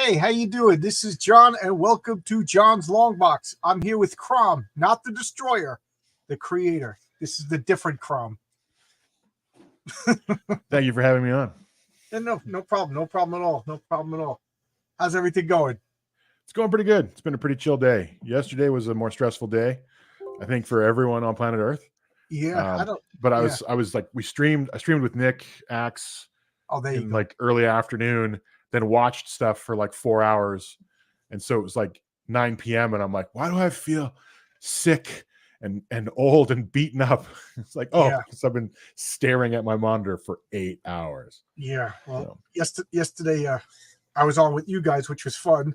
Hey, how you doing? This is John, and welcome to John's Long Box. I'm here with Crom, not the destroyer, the creator. This is the different Crom. Thank you for having me on. No problem. No problem at all. No problem at all. How's everything going? It's going pretty good. It's been a pretty chill day. Yesterday was a more stressful day, I think, for everyone on planet Earth. Yeah, But I was like, I streamed with Nick Axe in like early afternoon, then watched stuff for like 4 hours. And so it was like 9 p.m. and I'm like, why do I feel sick and old and beaten up? It's like, because I've been staring at my monitor for 8 hours. Yeah. Well, yesterday I was on with you guys, which was fun.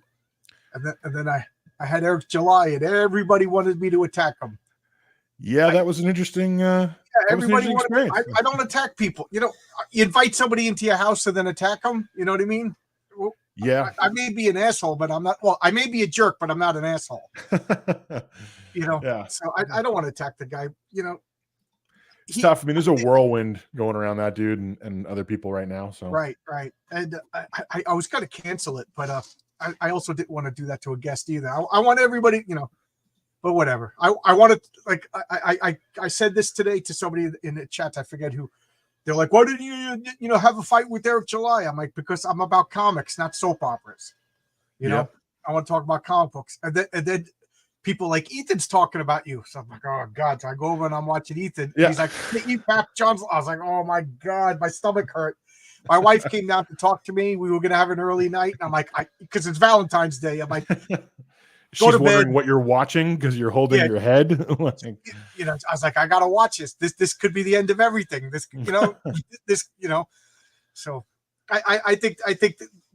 And then I had Eric July, and everybody wanted me to attack him. Yeah, that was an interesting everybody experience. I don't attack people. You invite somebody into your house and then attack them. You know what I mean? Well, yeah. I may be an asshole, but I'm not. Well, I may be a jerk, but I'm not an asshole. Yeah. So I don't want to attack the guy. It's tough. I mean, there's a whirlwind going around that dude and other people right now. So right. And I was going to cancel it, but I also didn't want to do that to a guest either. I want everybody, but whatever. I wanted, like, I said this today to somebody in the chat. I forget who. They're like, why didn't you have a fight with Eric July? I'm like, because I'm about comics, not soap operas. You know, I want to talk about comic books. And then people like, Ethan's talking about you. So I'm like, oh God. So I go over and I'm watching Ethan. Yeah. He's like, you back John's. I was like, oh my God, my stomach hurt. My wife came down to talk to me. We were going to have an early night. And I'm like, because it's Valentine's Day. I'm like, she's wondering what you're watching because you're holding your head. I was like, I gotta watch this. This could be the end of everything. So I think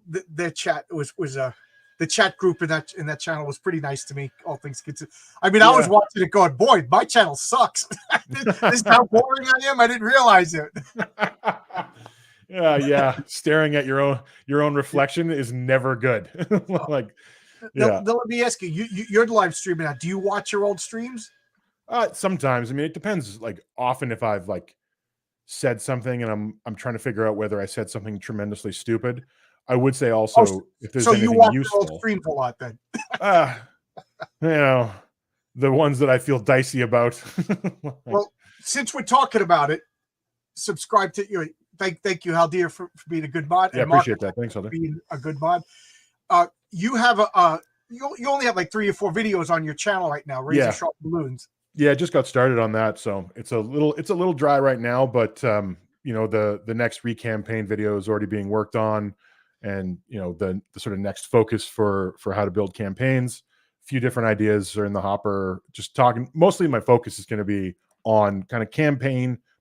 the chat was the chat group in that channel was pretty nice to me. All things considered. I mean, I was watching it going, boy, my channel sucks. This is how boring I am. I didn't realize it. Yeah. Staring at your own reflection is never good. Like. Yeah. Let me ask you, you're live streaming now. Do you watch your old streams? Sometimes. I mean, it depends. Like, often if I've like said something and I'm trying to figure out whether I said something tremendously stupid, I would say also if there's anything you watch useful. Your old streams a lot then. The ones that I feel dicey about. Well, since we're talking about it, subscribe to you. Thank you, Haldir, for being a good mod. Yeah, appreciate that. Thanks, Haldir. Being a good mod. You have you only have like 3 or 4 videos on your channel right now, Razor Sharp Balloons. Yeah, I just got started on that, so it's a little dry right now, but the next recampaign video is already being worked on, and the sort of next focus for how to build campaigns. A few different ideas are in the hopper. Just talking, mostly my focus is going to be on kind of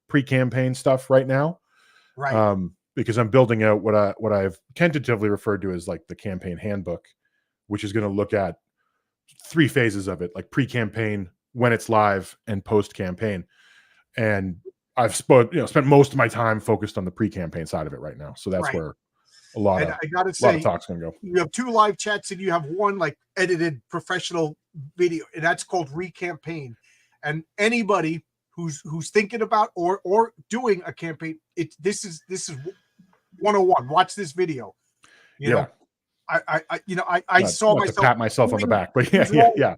pre-campaign stuff right now. Right. Because I'm building out what I've tentatively referred to as like the campaign handbook, which is going to look at 3 phases of it, like pre-campaign, when it's live, and post-campaign. And I've spent most of my time focused on the pre-campaign side of it right now. So that's where a lot of talk's going to go. You have 2 live chats and you have 1 like edited professional video, and that's called Recampaign. And anybody who's thinking about or doing a campaign, this is 101. Watch this video. I saw myself to pat myself on the back, but yeah.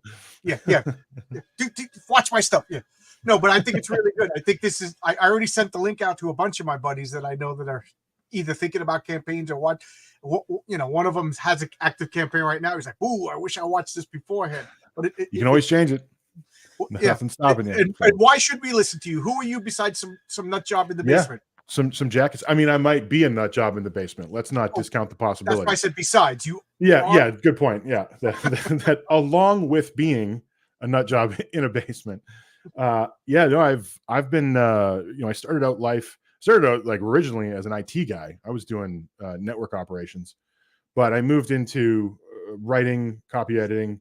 Watch my stuff. Yeah. No, but I think it's really good. I think this is. I already sent the link out to a bunch of my buddies that I know that are either thinking about campaigns or what. One of them has an active campaign right now. He's like, "Ooh, I wish I watched this beforehand." But you can always change it. Nothing's stopping you. And why should we listen to you? Who are you besides some nut job in the basement? Some jackets. I mean, I might be a nut job in the basement. Let's not discount the possibility. That's why I said besides you. Yeah, good point. Yeah, that along with being a nut job in a basement. I've been I started out like originally as an IT guy. I was doing network operations, but I moved into writing, copywriting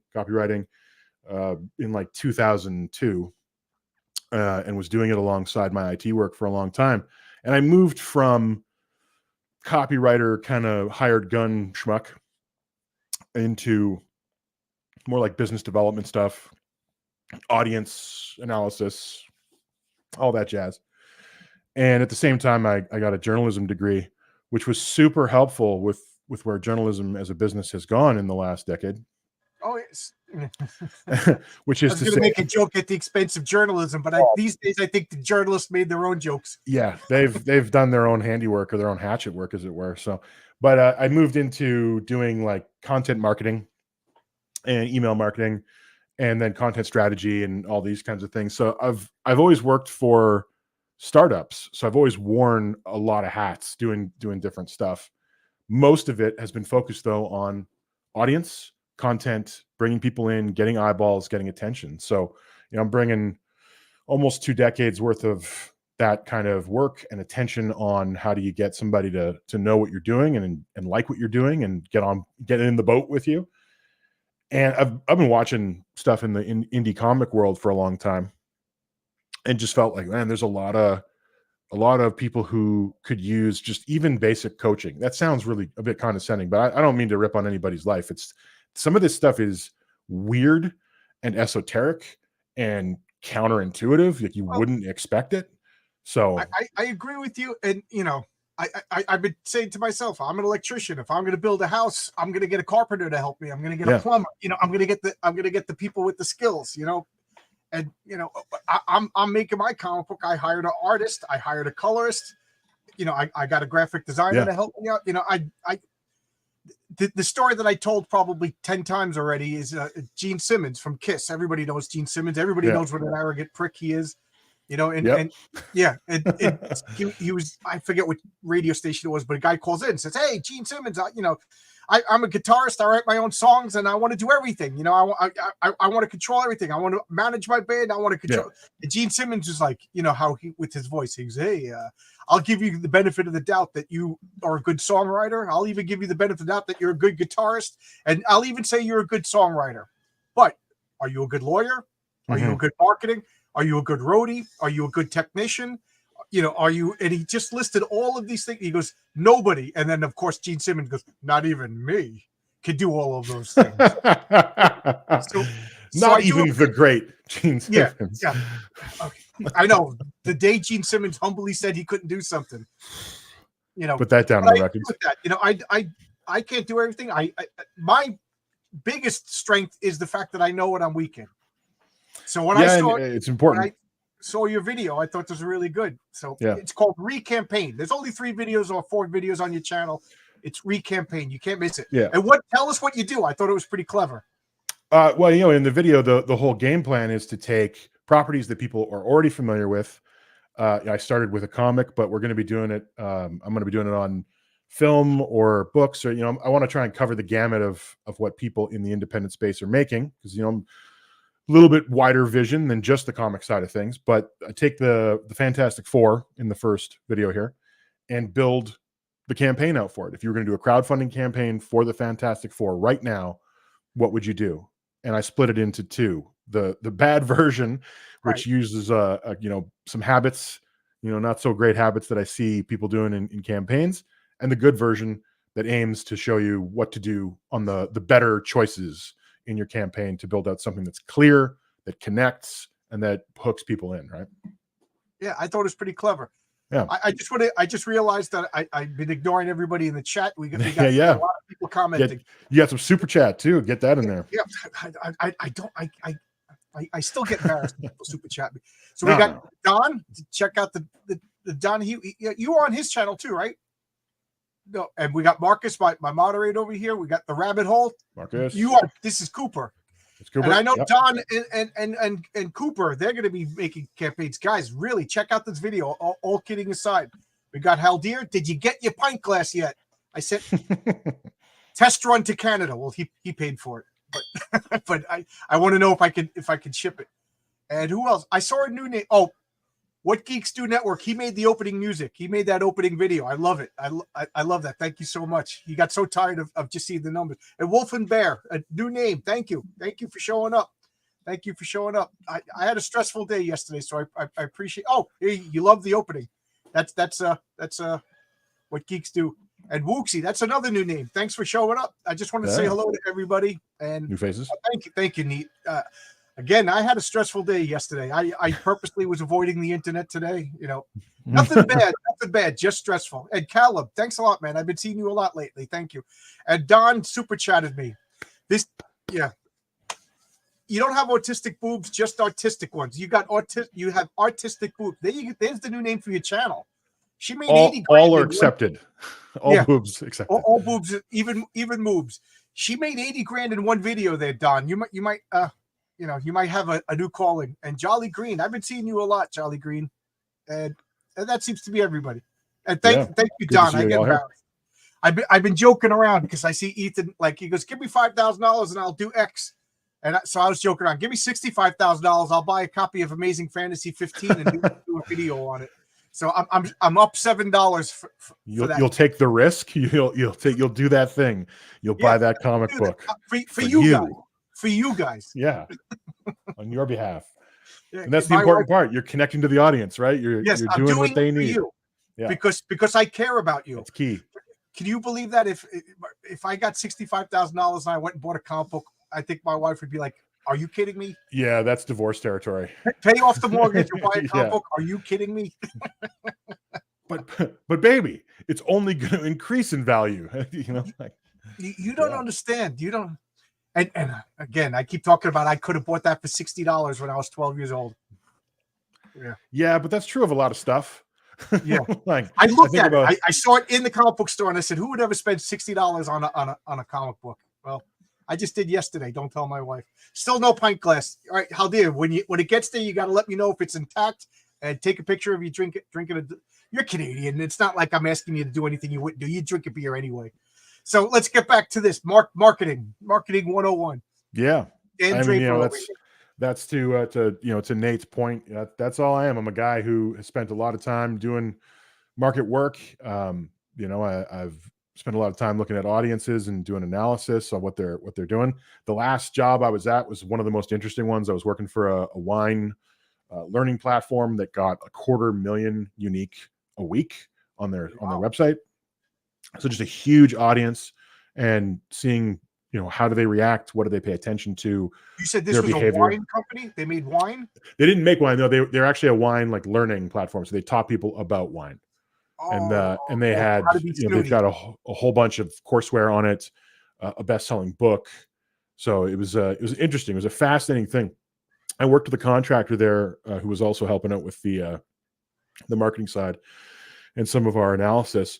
in like 2002, and was doing it alongside my IT work for a long time. And I moved from copywriter kind of hired gun schmuck into more like business development stuff, audience analysis, all that jazz. And at the same time, I got a journalism degree, which was super helpful with with where journalism as a business has gone in the last decade. Oh, yes. Which I is was to going say, to make a joke at the expense of journalism, but these days I think the journalists made their own jokes. yeah, they've done their own handiwork or their own hatchet work, as it were. So, but I moved into doing like content marketing and email marketing, and then content strategy and all these kinds of things. So I've always worked for startups, so I've always worn a lot of hats, doing different stuff. Most of it has been focused though on audience, content, bringing people in, getting eyeballs, getting attention. So, I'm bringing almost 2 decades worth of that kind of work and attention on how do you get somebody to know what you're doing and like what you're doing and get in the boat with you. And I've been watching stuff in the indie comic world for a long time, and just felt like, man, there's a lot of people who could use just even basic coaching. That sounds really a bit condescending, but I don't mean to rip on anybody's life. It's some of this stuff is weird and esoteric and counterintuitive. Like you Well, wouldn't expect it. So I agree with you. And, I've been saying to myself, I'm an electrician. If I'm going to build a house, I'm going to get a carpenter to help me. I'm going to get a plumber. I'm going to get the people with the skills. And I'm making my comic book. I hired an artist. I hired a colorist. I got a graphic designer to help me out. The story that I told probably 10 times already is Gene Simmons from Kiss. Everybody knows Gene Simmons. Everybody knows what an arrogant prick he is. And he was, I forget what radio station it was, but a guy calls in and says, "Hey, Gene Simmons, I'm a guitarist. I write my own songs and I want to do everything. I want to control everything. I want to manage my band. I want to control." And Gene Simmons is like, how he, with his voice, he goes, "Hey, I'll give you the benefit of the doubt that you are a good songwriter. I'll even give you the benefit of the doubt that you're a good guitarist. And I'll even say you're a good songwriter. But are you a good lawyer? Are you a good marketing? Are you a good roadie? Are you a good technician? Are you?" And he just listed all of these things. He goes, "Nobody." And then, of course, Gene Simmons goes, "Not even me can do all of those things." Not even the great Gene Simmons. Yeah. Okay. I know. The day Gene Simmons humbly said he couldn't do something, put that down on the records. With that, I can't do everything. My biggest strength is the fact that I know what I'm weak in. So when it's important. When I saw your video, I thought this was really good. So it's called Recampaign. There's only 3 videos or 4 videos on your channel. It's Recampaign. You can't miss it. Yeah. And tell us what you do. I thought it was pretty clever. Well, in the video, the whole game plan is to take properties that people are already familiar with. I started with a comic, but we're going to be doing it. I'm going to be doing it on film or books, or I want to try and cover the gamut of what people in the independent space are making, because I'm a little bit wider vision than just the comic side of things. But I take the Fantastic Four in the first video here and build the campaign out for it. If you were going to do a crowdfunding campaign for the Fantastic Four right now, what would you do? And I split it into 2. The bad version, which uses some habits, not so great habits that I see people doing in campaigns, and the good version that aims to show you what to do on the better choices in your campaign to build out something that's clear, that connects, and that hooks people in, right? Yeah, I thought it was pretty clever. Yeah. I just realized that I've been ignoring everybody in the chat. We got a lot of people commenting. You got some super chat too. Get that in there. Yeah, I still get embarrassed when people super chat me. So we got Don. Check out the Don. You are on his channel too, right? No, and we got Marcus, my moderator over here. We got the Rabbit Hole. Marcus, this is Cooper. It's Cooper. And I know Don and Cooper, they're going to be making campaigns. Guys, really check out this video. All kidding aside, we got Haldir. Did you get your pint glass yet? I said, test run to Canada. Well, he paid for it, but I want to know if I can ship it. And who else? I saw a new name. Oh, What Geeks Do Network. He made the opening music. He made that opening video. I love it. I love that. Thank you so much. He got so tired of just seeing the numbers. And Wolf and Bear, a new name. Thank you. Thank you for showing up. Thank you for showing up. I had a stressful day yesterday, so I appreciate. Oh, you love the opening. That's What Geeks Do. And Wooksy, that's another new name. Thanks for showing up. I just want to say hello to everybody and new faces. Thank you, Neat. Again, I had a stressful day yesterday. I purposely was avoiding the internet today. Nothing bad, just stressful. And Caleb, thanks a lot, man. I've been seeing you a lot lately. Thank you. And Don super chatted me. Yeah. You don't have autistic boobs, just artistic ones. You have artistic boobs. There's the new name for your channel. She made 80 grand. All are accepted. All boobs accepted. All boobs, even moobs. She made 80 grand in one video there, Don. You might have a new calling. And Jolly Green, I've been seeing you a lot, Jolly Green. And that seems to be everybody. And thank you, Don. I get embarrassed. I've been joking around because I see Ethan, like, he goes, give me $5,000 and I'll do X. And so I was joking around. Give me $65,000. I'll buy a copy of Amazing Fantasy 15 and do a video on it. So I'm up $7 for that. You'll take the risk. You'll do that thing. You'll buy that comic book for you guys. For you guys. Yeah. On your behalf. And that's the important part. You're connecting to the audience, right? You're doing what they need. Yeah. Because I care about you. That's key. Can you believe that if I got $65,000 and I went and bought a comic book, I think my wife would be like, "Are you kidding me?" Yeah, that's divorce territory. Pay off the mortgage and buy a comic book. Are you kidding me? But baby, it's only going to increase in value. You don't understand. You don't. And again, I keep talking about I could have bought that for $60 when I was 12 years old. Yeah, but that's true of a lot of stuff. Yeah, I looked at it. I saw it in the comic book store, and I said, "Who would ever spend $60 on a comic book?" Well, I just did yesterday. Don't tell my wife. Still no pint glass. All right, how dear. When it gets there, you got to let me know if it's intact and take a picture of you drinking. You're Canadian. It's not like I'm asking you to do anything you wouldn't do. You drink a beer anyway. So let's get back to this marketing 101. Yeah, that's to Nate's point. That's all I am. I'm a guy who has spent a lot of time doing market work. I've spent a lot of time looking at audiences and doing analysis of what they're doing. The last job I was at was one of the most interesting ones. I was working for a wine learning platform that got 250,000 unique a week on their website. So just a huge audience, and seeing, how do they react? What do they pay attention to? You said this was behavior. A wine company? They made wine? They didn't make wine. No, they're actually a wine learning platform. So they taught people about wine. And they had, they've got a whole bunch of courseware on it, a best-selling book. So it was interesting. It was a fascinating thing. I worked with a contractor there who was also helping out with the marketing side and some of our analysis.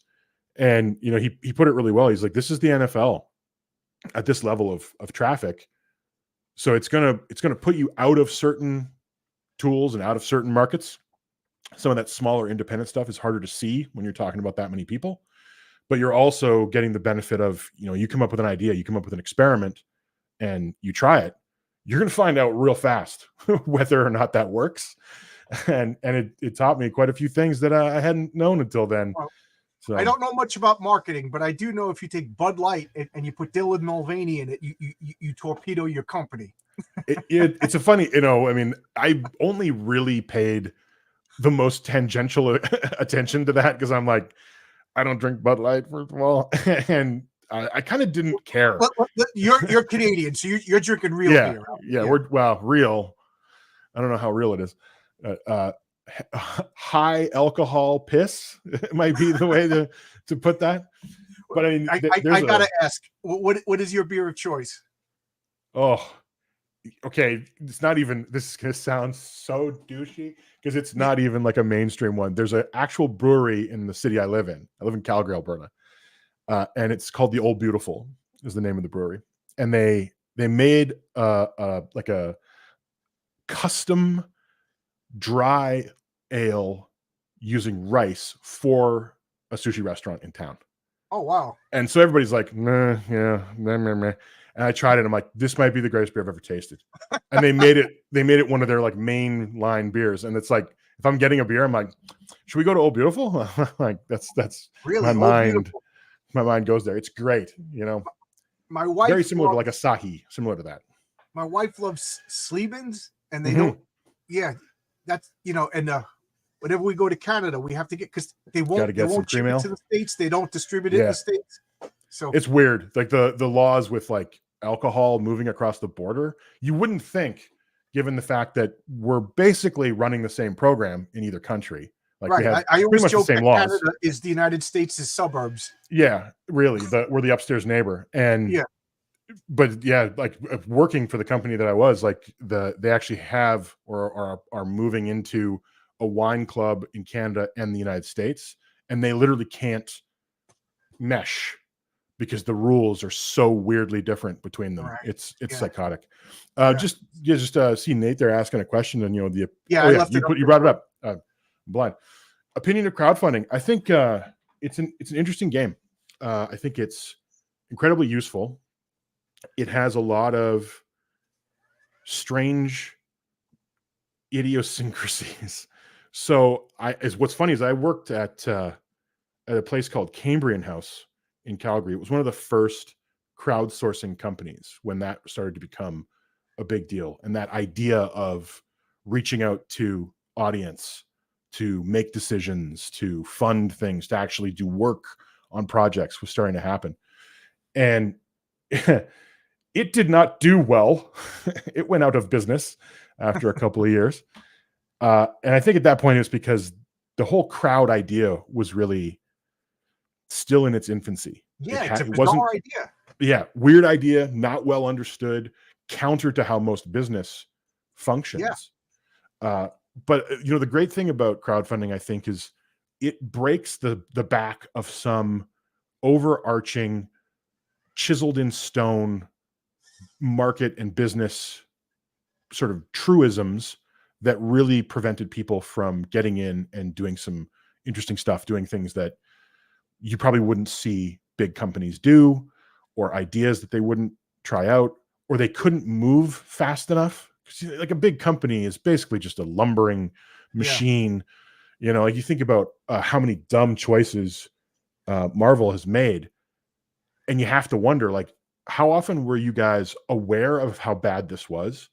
And, he put it really well. He's like, this is the NFL at this level of traffic. So it's going to put you out of certain tools and out of certain markets. Some of that smaller independent stuff is harder to see when you're talking about that many people, but you're also getting the benefit of, you come up with an idea, you come up with an experiment, and you try it. You're going to find out real fast whether or not that works. And it taught me quite a few things that I hadn't known until then. So I don't know much about marketing, but I do know if you take Bud Light and you put Dylan Mulvaney in it, you torpedo your company. It's a funny, I only really paid the most tangential attention to that because I'm like, I don't drink Bud Light, first of all, and I kind of didn't care. You're Canadian, so you're drinking real beer. Yeah, we're real. I don't know how real it is. High alcohol piss might be the way to put that. But I gotta ask, what is your beer of choice? Oh, okay. It's not even. This is gonna sound so douchey because it's not even like a mainstream one. There's an actual brewery in the city I live in. I live in Calgary, Alberta, and it's called the Old Beautiful. Is the name of the brewery, and they made like a custom dry ale using rice for a sushi restaurant in town. Oh wow! And so everybody's like, meh. And I tried it. I'm like, this might be the greatest beer I've ever tasted. And they made it one of their like main line beers. And it's like, if I'm getting a beer, I'm like, should we go to Old Beautiful? Like that's really my mind. Beautiful. My mind goes there. It's great. My wife very similar to like Asahi, similar to that. My wife loves Sleebins, and they don't. Yeah, that's and whenever we go to Canada, we have to get because they won't ship it to the States. They don't distribute it in the States. So it's weird. Like the laws with like alcohol moving across the border, you wouldn't think given the fact that we're basically running the same program in either country. Like right. we have I pretty always much the joke same that laws. Canada is the United States' suburbs. Yeah, really. We're the upstairs neighbor. And Yeah. But yeah, like working for the company that I was, like they actually have or are moving into a wine club in Canada and the United States, and they literally can't mesh because the rules are so weirdly different between them. Right. It's Yeah. psychotic. Yeah. Just see Nate there asking a question, and the I left it you brought it up. I'm blind. Opinion of crowdfunding. I think it's an interesting game. I think it's incredibly useful. It has a lot of strange idiosyncrasies. So what's funny is I worked at a place called Cambrian House in Calgary. It was one of the first crowdsourcing companies when that started to become a big deal. And that idea of reaching out to audience to make decisions, to fund things, to actually do work on projects was starting to happen. And it did not do well. It went out of business after a couple of years. And I think at that point, it was because the whole crowd idea was really still in its infancy. Yeah, it's a it wasn't, bizarre idea. Yeah, weird idea, not well understood, counter to how most business functions. Yeah. But the great thing about crowdfunding, I think, is it breaks the back of some overarching, chiseled in stone market and business sort of truisms that really prevented people from getting in and doing some interesting stuff, doing things that you probably wouldn't see big companies do, or ideas that they wouldn't try out, or they couldn't move fast enough. Like a big company is basically just a lumbering machine. Yeah. Like you think about how many dumb choices Marvel has made, and you have to wonder, like, how often were you guys aware of how bad this was,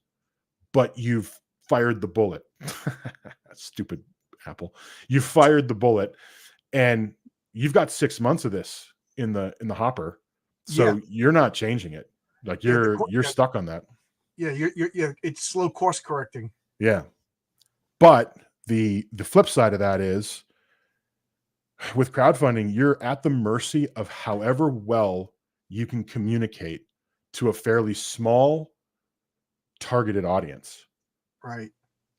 but you've fired the bullet? Stupid Apple. You fired the bullet, and you've got 6 months of this in the hopper. So you're not changing it. Like you're stuck on that. Yeah, you're it's slow course correcting. Yeah. But the flip side of that is, with crowdfunding, you're at the mercy of however well you can communicate to a fairly small targeted audience. Right.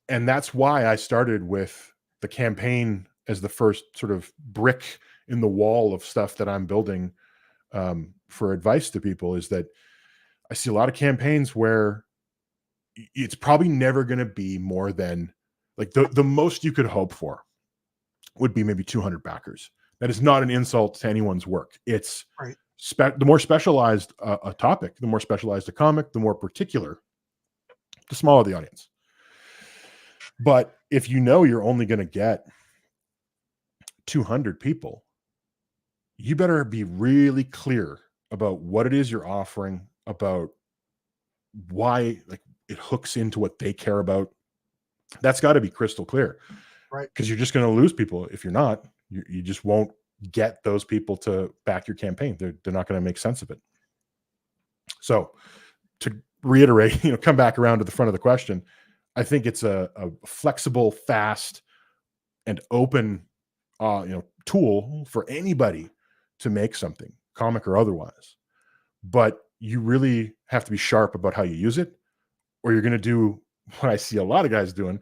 And that's why I started with the campaign as the first sort of brick in the wall of stuff that I'm building for advice to people, is that I see a lot of campaigns where it's probably never going to be more than, like, the most you could hope for would be maybe 200 backers. That is not an insult to anyone's work. It's right. The more specialized a topic, the more specialized a comic, the more particular, the smaller the audience. But if you're only going to get 200 people, you better be really clear about what it is you're offering, about why, like, it hooks into what they care about. That's got to be crystal clear. Right. Because you're just going to lose people if you're not. You just won't get those people to back your campaign. They're not going to make sense of it. So to reiterate, come back around to the front of the question, I think it's a flexible, fast, and open tool for anybody to make something, comic or otherwise. But you really have to be sharp about how you use it, or you're going to do what I see a lot of guys doing,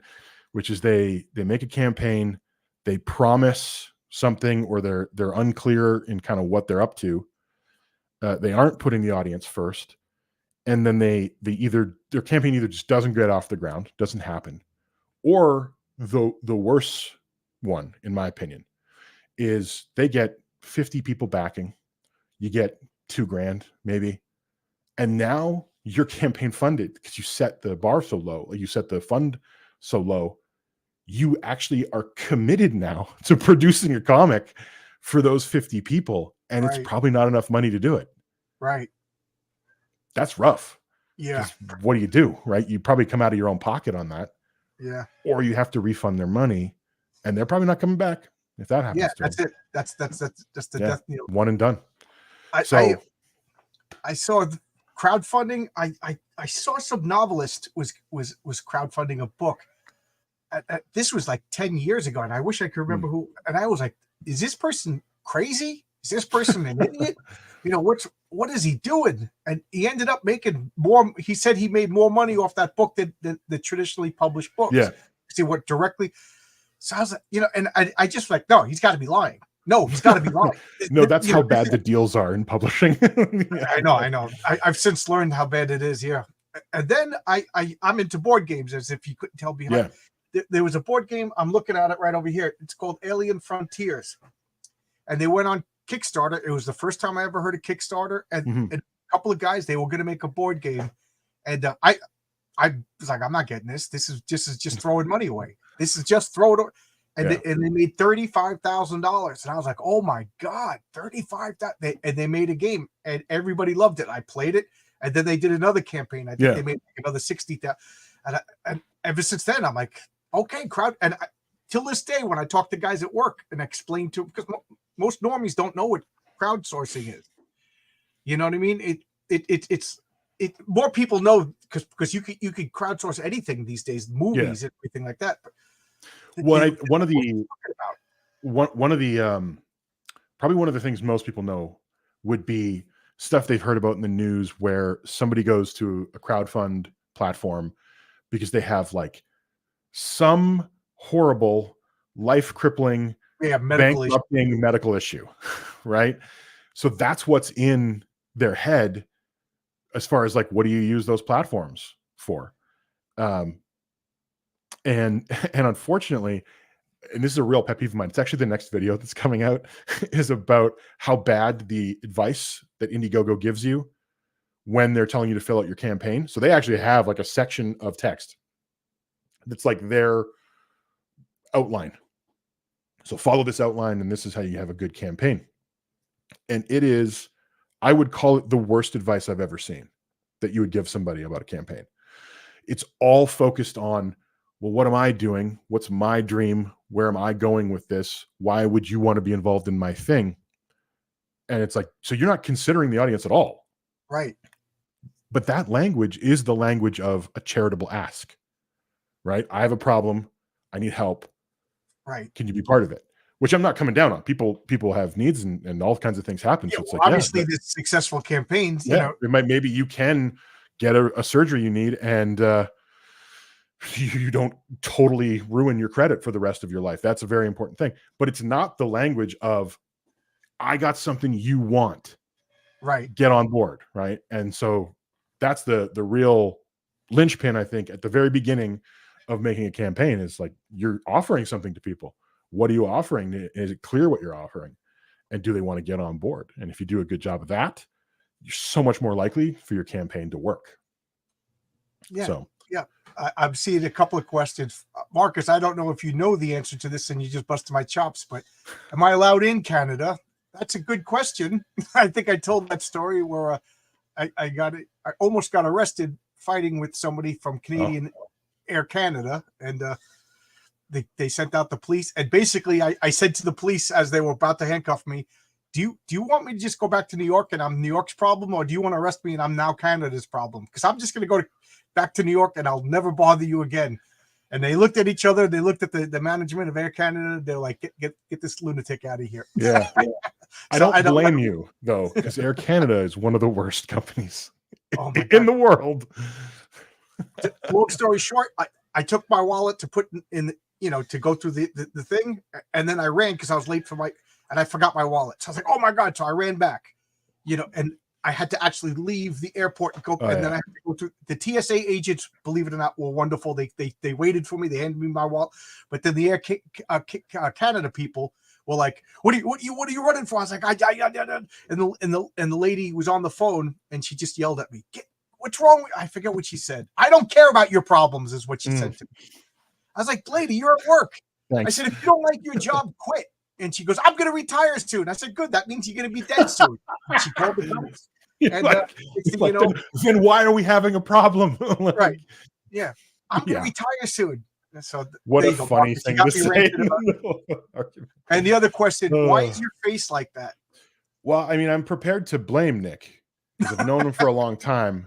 which is they make a campaign, they promise something, or they're unclear in kind of what they're up to. They aren't putting the audience first, and then their campaign either just doesn't get off the ground, doesn't happen, or the worst one, in my opinion, is they get 50 people backing, you get $2,000 maybe, and now your campaign funded because you set the bar so low, you set the fund so low. You actually are committed now to producing a comic for those 50 people, and right. It's probably not enough money to do it. Right. That's rough. Yeah. What do you do, right? You probably come out of your own pocket on that. Yeah. Or you have to refund their money, and they're probably not coming back if that happens. Yeah, that's it. That's just the death knell. One and done. I saw crowdfunding. I saw some novelist was crowdfunding a book. This was like 10 years ago, and I wish I could remember who. And I was like, is this person crazy? Is this person an idiot? What is he doing? And he ended up making more. He said he made more money off that book than the traditionally published books. Yeah. He went directly. So I was like, and I just like, no, he's got to be lying. No, he's got to be lying. No, that's how bad the deals are in publishing. I know. I've since learned how bad it is. Yeah. And then I'm into board games, as if you couldn't tell behind. Yeah. There was a board game. I'm looking at it right over here. It's called Alien Frontiers. And they went on Kickstarter. It was the first time I ever heard of Kickstarter. And a couple of guys, they were going to make a board game. And I was like, I'm not getting this. This is just throwing money away. This is just throwing away. And, they made $35,000. And I was like, oh my God, $35,000. And they made a game and everybody loved it. I played it. And then they did another campaign. I think they made another $60,000. And ever since then, I'm like, okay, crowd. And till this day, when I talk to guys at work and explain to them, because most normies don't know what crowdsourcing is. You know what I mean? It's more people know because you could crowdsource anything these days, movies and everything like that. But one of the probably one of the things most people know would be stuff they've heard about in the news where somebody goes to a crowdfund platform because they have like some horrible, life-crippling, bankrupting medical issue, right? So that's what's in their head as far as like, what do you use those platforms for? And unfortunately, and this is a real pet peeve of mine, it's actually the next video that's coming out is about how bad the advice that Indiegogo gives you when they're telling you to fill out your campaign. So they actually have like a section of text that's like their outline. So follow this outline and this is how you have a good campaign. And it is, I would call it the worst advice I've ever seen that you would give somebody about a campaign. It's all focused on, well, what am I doing? What's my dream? Where am I going with this? Why would you want to be involved in my thing? And it's like, so you're not considering the audience at all. Right. But that language is the language of a charitable ask, right? I have a problem. I need help. Right. Can you be part of it? Which I'm not coming down on. People have needs and all kinds of things happen. So it's like, obviously the successful campaigns, maybe you can get a surgery you need and you don't totally ruin your credit for the rest of your life. That's a very important thing. But it's not the language of, I got something you want. Right. Get on board. Right. And so that's the real linchpin, I think, at the very beginning of making a campaign is like, you're offering something to people. What are you offering? Is it clear what you're offering? And do they want to get on board? And if you do a good job of that, you're so much more likely for your campaign to work. Yeah. So, yeah. I'm seeing a couple of questions. Marcus, I don't know if you know the answer to this and you just busted my chops, but am I allowed in Canada? That's a good question. I think I told that story where I almost got arrested fighting with somebody from Canadian Air Canada. And they sent out the police. And basically I said to the police as they were about to handcuff me, do you want me to just go back to New York and I'm New York's problem? Or do you want to arrest me and I'm now Canada's problem? Because I'm just going to go back to New York and I'll never bother you again. And they looked at each other. They looked at the management of Air Canada. They're like, get this lunatic out of here. Yeah. I don't blame you though, because Air Canada is one of the worst companies in the world. Long story short, I took my wallet to put in, to go through the thing. And then I ran because I was late and I forgot my wallet. So I was like, oh my God. So I ran back, and I had to actually leave the airport and go. Then I had to go through the TSA agents, believe it or not, were wonderful. They waited for me. They handed me my wallet. But then the Air Canada people were like, what are you running for? I was like, and the lady was on the phone and she just yelled at me. What's wrong? I forget what she said. I don't care about your problems is what she said to me. I was like, lady, you're at work. Thanks. I said, if you don't like your job, quit. And she goes, I'm going to retire soon. I said, good. That means you're going to be dead soon. And she called the police. And then why are we having a problem? Right. Yeah. I'm going to retire soon. So what a funny thing to say. And the other question, why is your face like that? Well, I mean, I'm prepared to blame Nick because I've known him for a long time,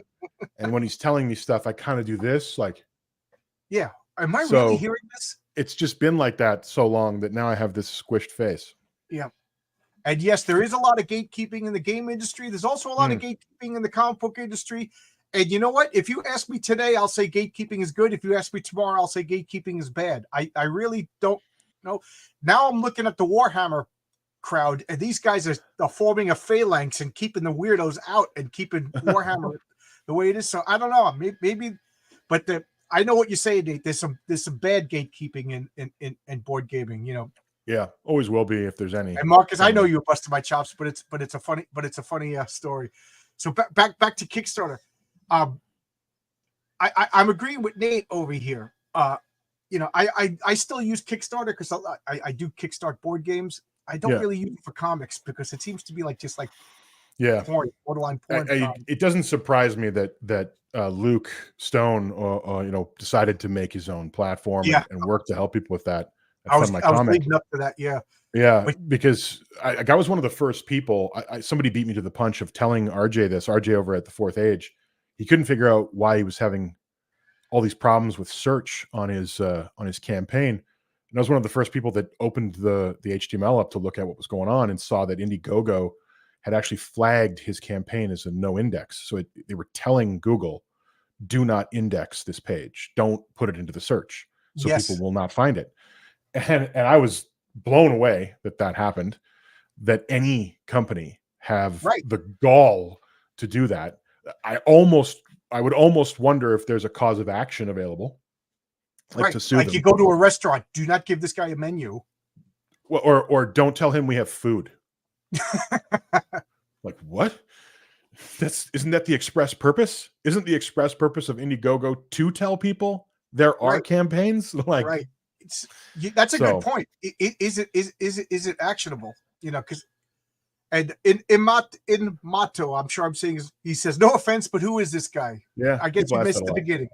and when he's telling me stuff, I kind of do this, like, Yeah. Am I really so hearing this? it's just been like that so long that now I have this squished face. Yeah. And yes, there is a lot of gatekeeping in the game industry. There's also a lot of gatekeeping in the comic book industry. And you know what? If you ask me today, I'll say gatekeeping is good. If you ask me tomorrow, I'll say gatekeeping is bad. I really don't know. Now I'm looking at the Warhammer crowd, and these guys are forming a phalanx and keeping the weirdos out and keeping Warhammer the way it is. So I don't know. Maybe but I know what you're saying, Nate. There's some bad gatekeeping in board gaming, you know. Yeah, always will be if there's any. And Marcus, I know you busted my chops, but it's a funny story. So back to Kickstarter. I'm agreeing with Nate over here. You know, I still use Kickstarter because I do kickstart board games. I don't really use it for comics because it seems to be just like porn, borderline porn. It doesn't surprise me that Luke Stone, you know, decided to make his own platform and work to help people with that. I was leading up to that, yeah, because I was one of the first people. Somebody beat me to the punch of telling RJ over at the Fourth Age. He couldn't figure out why he was having all these problems with search on his campaign. And I was one of the first people that opened the HTML up to look at what was going on and saw that Indiegogo had actually flagged his campaign as a no index. So they were telling Google, do not index this page. Don't put it into the search. So people will not find it. And I was blown away that happened, that any company have the gall to do that. I would almost wonder if there's a cause of action available. To sue them. You go to a restaurant, do not give this guy a menu. Well, or don't tell him we have food. Like, what? Isn't that the express purpose? Isn't the express purpose of Indiegogo to tell people there are campaigns? Like, that's a good point. Is it actionable? You know, because and in Mato, I'm sure I'm saying he says, no offense, but who is this guy? Yeah, I guess you missed the beginning.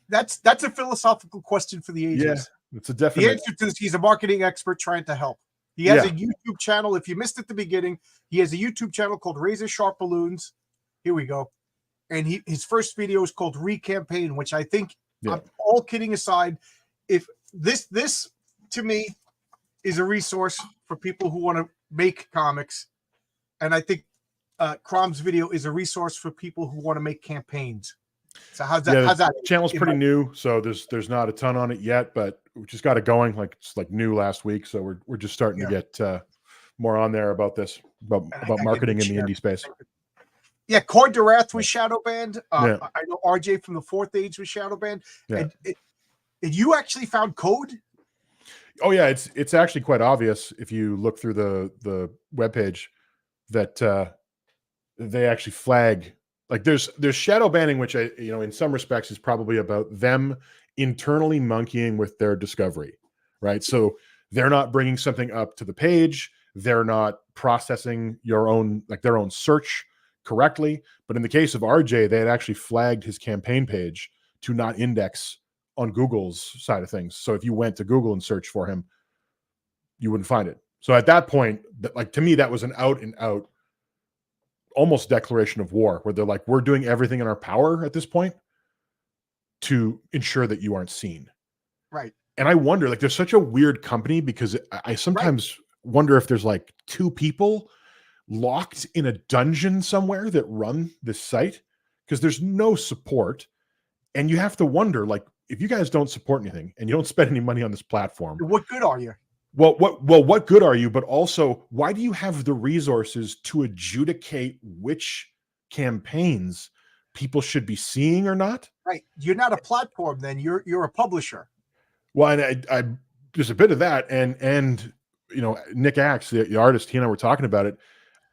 That's a philosophical question for the ages. Yeah, it's a definite. The answer to this: he's a marketing expert trying to help. He has a YouTube channel. If you missed at the beginning, he has a YouTube channel called Razor Sharp Balloons. Here we go. And his first video is called Recampaign, which I think, all kidding aside, if this to me is a resource for people who want to make comics, and I think Crom's video is a resource for people who want to make campaigns. So how's that? How's that? The channel's pretty new, so there's not a ton on it yet, but we just got it going. It's new last week, so we're just starting to get more on there about this, about marketing in the indie space. Yeah, Cord de Wrath was shadow banned. I know RJ from the Fourth Age was shadow banned. Yeah. And you actually found code? Oh yeah, it's actually quite obvious if you look through the webpage that they actually flag. Like there's shadow banning, which in some respects is probably about them internally monkeying with their discovery, right? So they're not bringing something up to the page. They're not processing their own search correctly. But in the case of RJ, they had actually flagged his campaign page to not index on Google's side of things. So if you went to Google and searched for him, you wouldn't find it. So at that point, to me, that was an out and out almost declaration of war, where they're like, we're doing everything in our power at this point to ensure that you aren't seen. Right. And I wonder, there's such a weird company, because I sometimes wonder if there's two people locked in a dungeon somewhere that run this site, because there's no support. And you have to wonder, if you guys don't support anything and you don't spend any money on this platform, what good are you? Well, what good are you? But also, why do you have the resources to adjudicate which campaigns people should be seeing or not? Right. You're not a platform, then you're a publisher. Well, and I there's a bit of that, and Nick Axe, the artist, he and I were talking about it.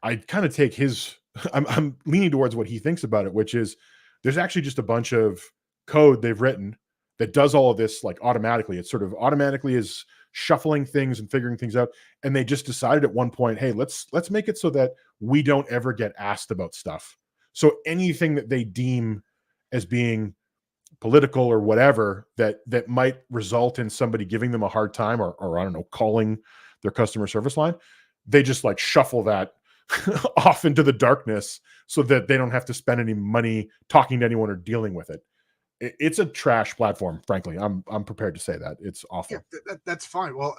I kind of take his. I'm leaning towards what he thinks about it, which is there's actually just a bunch of code they've written that does all of this automatically. It sort of automatically is shuffling things and figuring things out. And they just decided at one point, hey, let's make it so that we don't ever get asked about stuff. So anything that they deem as being political or whatever that might result in somebody giving them a hard time or I don't know, calling their customer service line, they just shuffle that off into the darkness so that they don't have to spend any money talking to anyone or dealing with it. It's a trash platform, frankly. I'm prepared to say that. It's awful. Yeah, that's fine. Well,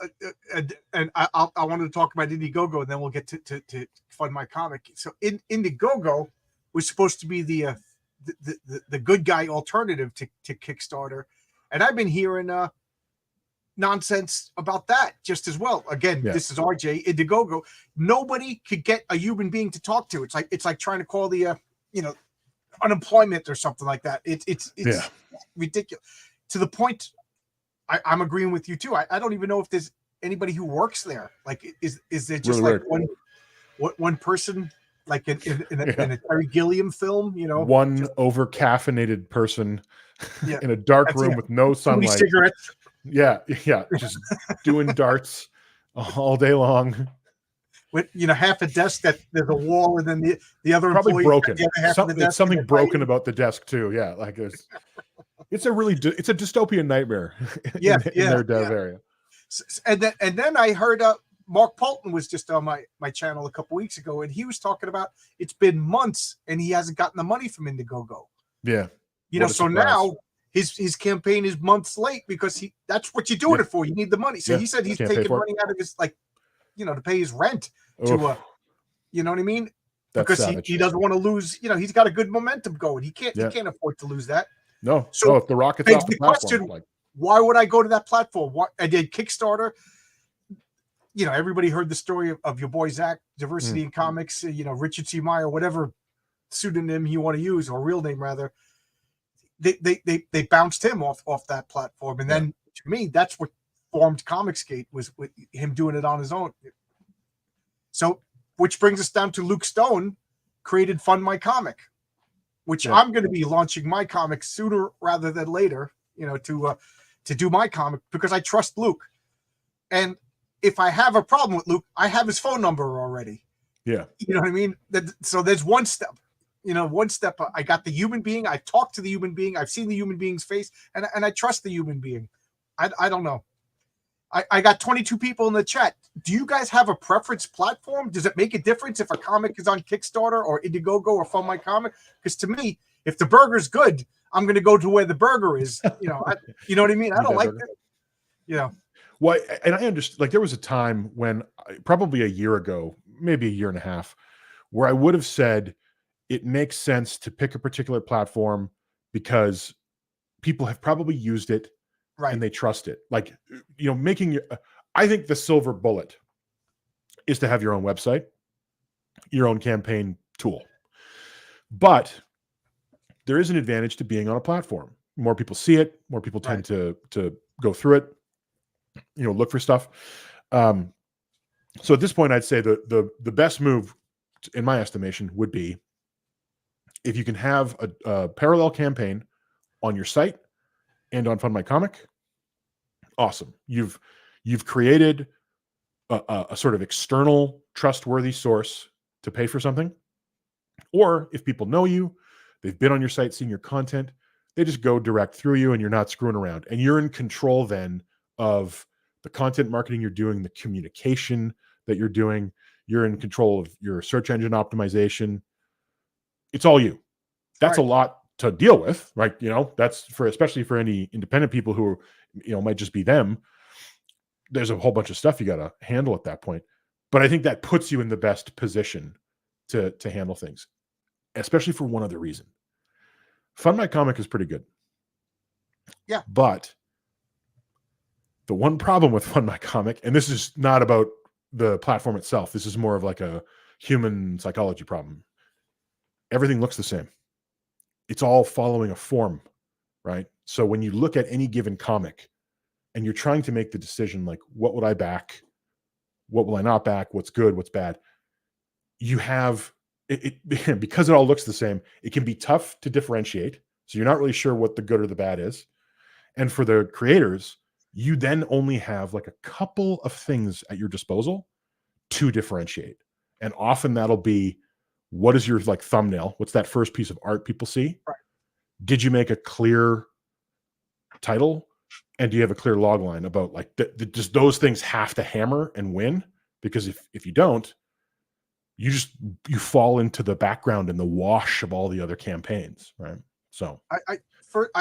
and I wanted to talk about Indiegogo, and then we'll get to fund my comic. So Indiegogo was supposed to be the good guy alternative to Kickstarter, and I've been hearing nonsense about that just as well. Again, This is RJ. Indiegogo, nobody could get a human being to talk to. It's like trying to call the unemployment or something like that. It's ridiculous to the point. I'm agreeing with you too. I don't even know if there's anybody who works there. Like, is there just really like one person, like in a Terry Gilliam film? One over caffeinated person in a dark room with no sunlight. Cigarettes. Yeah, just doing darts all day long. With half a desk that there's a wall, and then the other probably broken. It's something broken about the desk too. Yeah, like it's a dystopian nightmare. in their dev area. And then I heard Mark Polton was just on my channel a couple weeks ago, and he was talking about it's been months and he hasn't gotten the money from Indiegogo. Yeah, so now his campaign is months late because that's what you're doing it for. You need the money. So he said he's taking money out of his to pay his rent to you know what I mean? That's because he doesn't want to lose, he's got a good momentum going. He can't afford to lose that. No. So if the rocket's off the platform, why would I go to that platform? I did Kickstarter. Everybody heard the story of your boy Zach, Diversity in Comics, Richard C. Meyer, whatever pseudonym you want to use, or real name rather. They bounced him off that platform. And then to me, that's what formed Comicsgate, was with him doing it on his own. So, which brings us down to Luke Stone created Fund My Comic, which I'm going to be launching my comic sooner rather than later, to do my comic, because I trust Luke. And if I have a problem with Luke, I have his phone number already. Yeah. You know what I mean? So there's one step. I got the human being. I've talked to the human being. I've seen the human being's face, and I trust the human being. I don't know. I got 22 people in the chat. Do you guys have a preference platform? Does it make a difference if a comic is on Kickstarter or Indiegogo or Fund My Comic? Because to me, if the burger's good, I'm going to go to where the burger is. You know what I mean? I don't like that. Well, and I understand. Like, there was a time when, probably a year ago, maybe a year and a half, where I would have said it makes sense to pick a particular platform because people have probably used it. Right. And they trust it. Like, I think the silver bullet is to have your own website, your own campaign tool. But there is an advantage to being on a platform. More people see it, more people tend to go through it, look for stuff. So at this point, I'd say the best move, in my estimation, would be if you can have a parallel campaign on your site and on Fund My Comic. Awesome. You've created a sort of external trustworthy source to pay for something. Or if people know you, they've been on your site, seen your content, they just go direct through you and you're not screwing around. And you're in control then of the content marketing you're doing, the communication that you're doing. You're in control of your search engine optimization. It's all you. That's a lot to deal with, right? That's especially for any independent people who might just be them. There's a whole bunch of stuff you got to handle at that point. But I think that puts you in the best position to handle things, especially for one other reason. Fund My Comic is pretty good. Yeah. But the one problem with Fund My Comic, and this is not about the platform itself, this is more of like a human psychology problem. Everything looks the same. It's all following a form, right? So when you look at any given comic and you're trying to make the decision, like, what would I back? What will I not back? What's good? What's bad? You have it because it all looks the same. It can be tough to differentiate. So you're not really sure what the good or the bad is. And for the creators, you then only have like a couple of things at your disposal to differentiate. And often that'll be, what is your thumbnail? What's that first piece of art people see? Right. Did you make a clear title? And do you have a clear log line about just those things have to hammer and win? Because if you don't, you fall into the background and the wash of all the other campaigns, right? So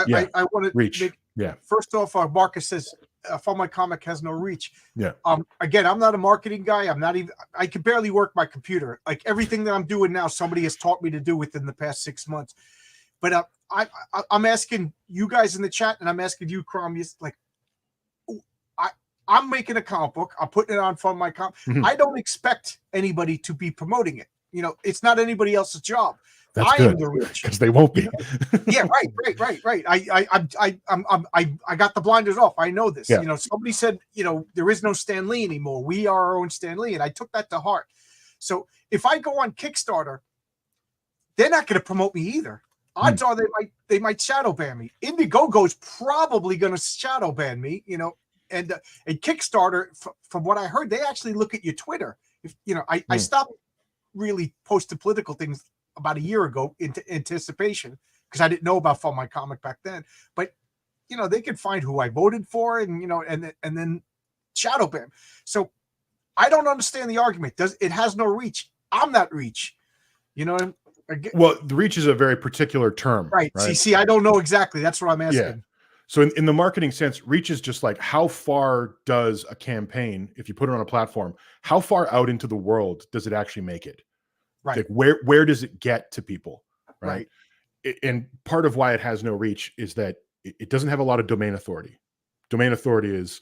yeah, I want to reach. make, Yeah. first off, Marcus says Fund My Comic has no reach. Yeah. Again, I'm not a marketing guy. I'm not even, I can barely work my computer. Like everything that I'm doing now, somebody has taught me to do within the past 6 months. But I'm asking you guys in the chat, and I'm asking you, Crom, like, I'm making a comic book. I'm putting it on Fund My Comic. Mhm. I don't expect anybody to be promoting it. You know, it's not anybody else's job. That's I good, am the reach. because they won't be. You know? Yeah, right. I got the blinders off. I know this. Yeah. You know, somebody said, you know, there is no Stan Lee anymore. We are our own Stan Lee, and I took that to heart. So if I go on Kickstarter, they're not going to promote me either. Odds are they might shadow ban me. Indiegogo's probably going to shadow ban me. You know, and Kickstarter, from what I heard, they actually look at your Twitter. If you know, I stopped really posting political things about a year ago into anticipation, because I didn't know about Fund My Comic back then. But you know, they can find who I voted for, and you know, and then shadow ban. So I don't understand the argument. It has no reach? I'm not reach. You know. Well, the reach is a very particular term, right? See, I don't know exactly. That's what I'm asking. Yeah. So in the marketing sense, reach is just like, how far does a campaign, if you put it on a platform, how far out into the world does it actually make it? Right. Like where does it get to people? Right. And part of why it has no reach is that it doesn't have a lot of domain authority. Domain authority is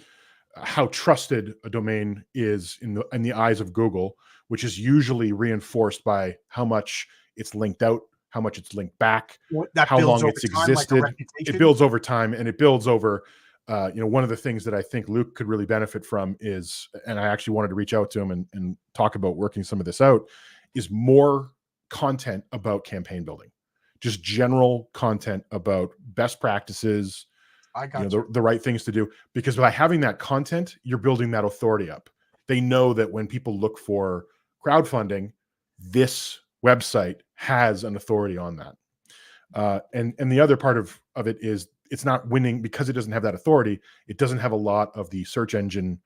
how trusted a domain is in the eyes of Google, which is usually reinforced by how much it's linked out, how much it's linked back, how long it's existed. It builds over time, and it builds over, you know, one of the things that I think Luke could really benefit from is, and I actually wanted to reach out to him and talk about working some of this out, is more content about campaign building, just general content about best practices, the right things to do. Because by having that content, you're building that authority up. They know that when people look for crowdfunding, this website has an authority on that. And the other part of it is, it's not winning because it doesn't have that authority. It doesn't have a lot of the search engine,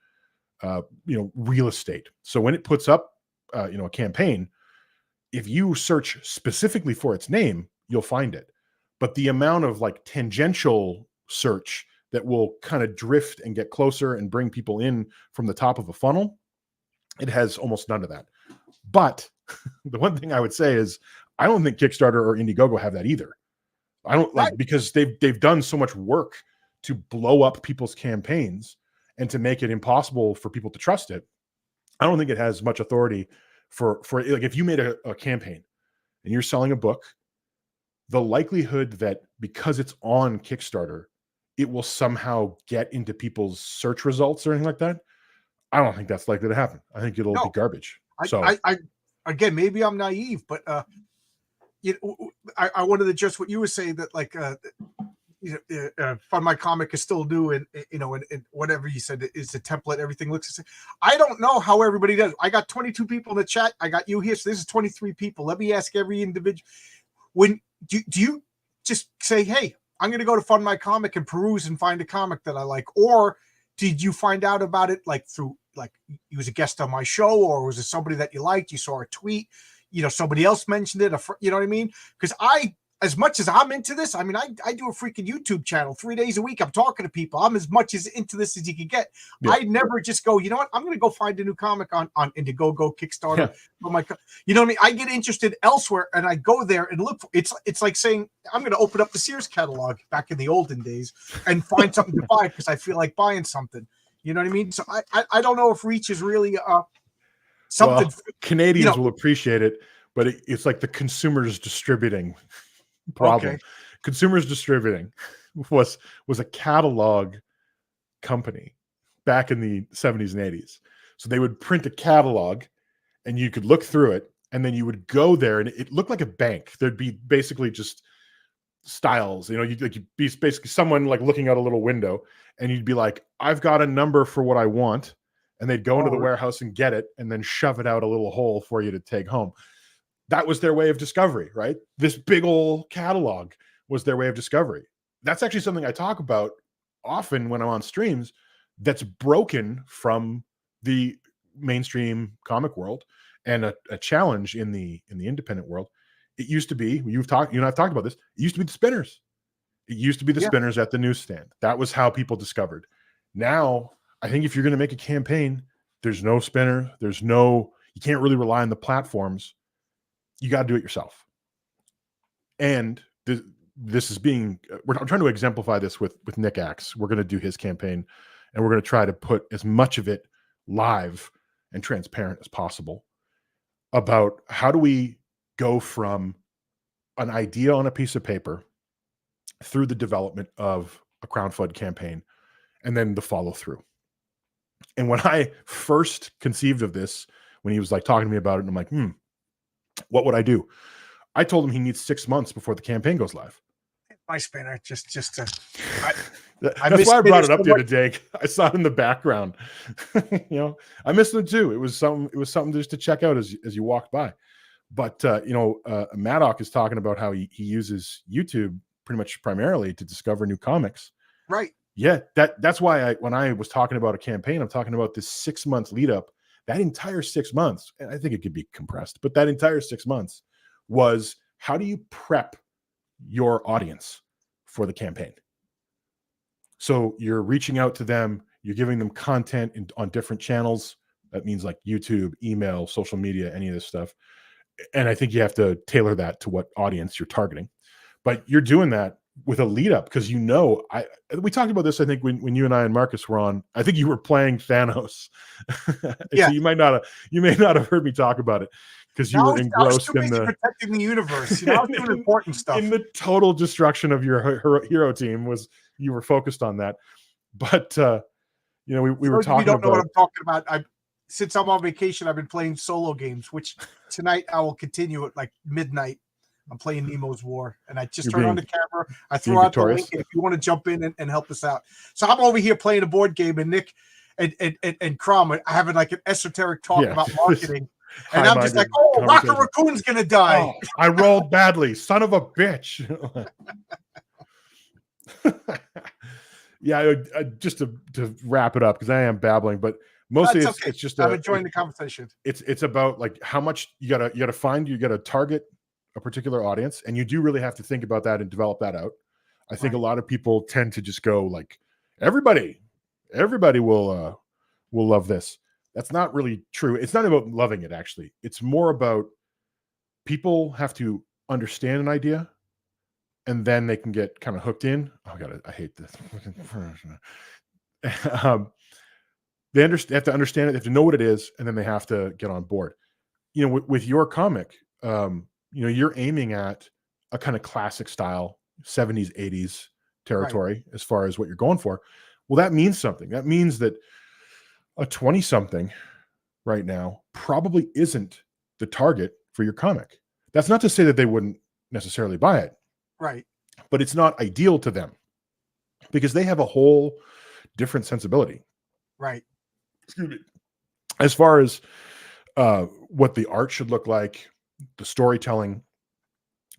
you know, real estate. So when it puts up, you know, a campaign, if you search specifically for its name, you'll find it. But the amount of like tangential search that will kind of drift and get closer and bring people in from the top of a funnel, it has almost none of that. But the one thing I would say is, I don't think Kickstarter or Indiegogo have that either. I don't like, because they've done so much work to blow up people's campaigns and to make it impossible for people to trust it. I don't think it has much authority for like, if you made a campaign and you're selling a book, the likelihood that because it's on Kickstarter, it will somehow get into people's search results or anything like that, I don't think that's likely to happen. I think it'll be garbage. I again, maybe I'm naive, but you know, I wanted to address what you were saying, that like you know, Fund My Comic is still new, and you know, and whatever you said is the template, everything looks the same. I don't know how everybody does. I got 22 people in the chat. I got you here, so this is 23 people. Let me ask every individual: when do you just say, hey, I'm going to go to Fund My Comic and peruse and find a comic that I like? Or did you find out about it like through, like, you was a guest on my show, or was it somebody that you liked? You saw a tweet, you know, somebody else mentioned it, you know what I mean? Because as much as I'm into this, I mean, I do a freaking YouTube channel 3 days a week. I'm talking to people. I'm as much as into this as you can get. Yeah. I never just go, you know what? I'm going to go find a new comic on Indiegogo, Kickstarter. Yeah. You know what I mean? I get interested elsewhere, and I go there and look. It's like saying, I'm going to open up the Sears catalog back in the olden days and find something to buy because I feel like buying something. You know what I mean? So I don't know if reach is really something. Well, Canadians will appreciate it, but it's like the consumers distributing problem. Okay. Consumers Distributing was a catalog company back in the 70s and 80s. So they would print a catalog and you could look through it, and then you would go there and it looked like a bank. There'd be basically just styles, you know, you'd be basically someone like looking out a little window, and you'd be like, I've got a number for what I want. And they'd go into the warehouse and get it and then shove it out a little hole for you to take home. That was their way of discovery, right? This big old catalog was their way of discovery. That's actually something I talk about often when I'm on streams, that's broken from the mainstream comic world and a challenge in the independent world. It used to be, you and I've talked about this. It used to be the spinners. It used to be the spinners at the newsstand. That was how people discovered. Now, I think if you're going to make a campaign, there's no spinner. You can't really rely on the platforms. You got to do it yourself. And this is I'm trying to exemplify this with Nick Axe. We're going to do his campaign, and we're going to try to put as much of it live and transparent as possible about how do we go from an idea on a piece of paper through the development of a crowdfund campaign and then the follow through. And when I first conceived of this, when he was like talking to me about it, and I'm like, what would I do? I told him he needs 6 months before the campaign goes live. My spinner, just to. That's why I brought it up the other day. I saw it in the background. I missed it too. It was something just to check out as you walked by. But Maddock is talking about how he uses YouTube pretty much primarily to discover new comics. Right. Yeah, that's why when I was talking about a campaign, I'm talking about this 6 month lead up. That entire 6 months, and I think it could be compressed, but that entire 6 months was how do you prep your audience for the campaign? So you're reaching out to them, you're giving them content on different channels. That means like YouTube, email, social media, any of this stuff. And I think you have to tailor that to what audience you're targeting. But you're doing that with a lead up because we talked about this, I think, when you and I and Marcus were on. I think you were playing Thanos. Yeah. So you may not have heard me talk about it because you were engrossed in protecting the universe. I was doing important stuff. In the total destruction of your hero team you were focused on that. But we were talking. You don't know what I'm talking about. Since I'm on vacation, I've been playing solo games, which tonight I will continue at like midnight. I'm playing Nemo's War, and I just turn on the camera. I throw out the link, and if you want to jump in and help us out. So I'm over here playing a board game, and Nick and Crom are having like an esoteric talk about marketing. And I'm just like, Rocket Raccoon's going to die. Oh, I rolled badly. Son of a bitch. Yeah, just to wrap it up, because I am babbling, but mostly it's just I'm enjoying the conversation. It's about like how much you gotta target a particular audience, and you do really have to think about that and develop that out. I think a lot of people tend to just go like, everybody will love this. That's not really true. It's not about loving it, actually. It's more about people have to understand an idea, and then they can get kind of hooked in. Oh God, I hate this. They have to understand it. They have to know what it is, and then they have to get on board. With your comic, you're aiming at a kind of classic style 70s, 80s territory as far as what you're going for. Well, that means something. That means that a 20-something right now probably isn't the target for your comic. That's not to say that they wouldn't necessarily buy it. Right. But it's not ideal to them because they have a whole different sensibility. Right. Excuse me. As far as what the art should look like, the storytelling,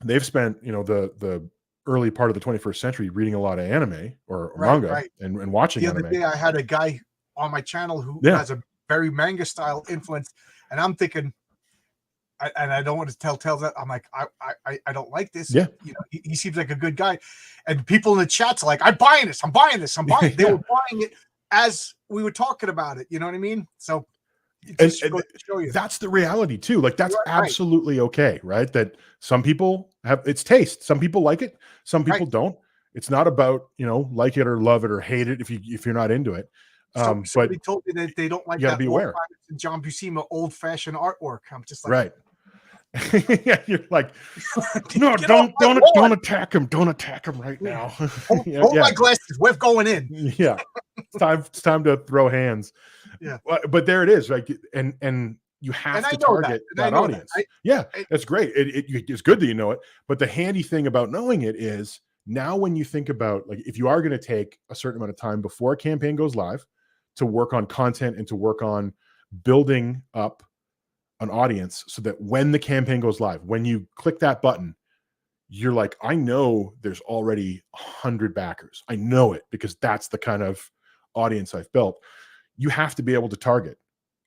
they've spent, the early part of the 21st century reading a lot of anime or manga and watching anime. The other day I had a guy on my channel who has a very manga style influence, and I'm thinking, and I don't want to tell tales that I'm like, I don't like this. Yeah. He seems like a good guy. And people in the chats are like, I'm buying this. They were buying it as we were talking about it. You know what I mean? So and show you. That's the reality too. Like that's absolutely okay, right? That some people have its taste. Some people like it. Some people don't. It's not about, like it or love it or hate it if you're not into it. Somebody told me that they don't like that be aware. John Buscema old-fashioned artwork. I'm just like, yeah, you're like, no, don't attack him. Don't attack him right now. Hold my glasses. We're going in. Yeah, it's time to throw hands. Yeah, but there it is. Like, and you have to target that audience. That's great. It's good that you know it. But the handy thing about knowing it is now when you think about like if you are going to take a certain amount of time before a campaign goes live to work on content and to work on building up an audience so that when the campaign goes live, when you click that button, you're like, I know there's already 100 backers. I know it because that's the kind of audience I've built. You have to be able to target.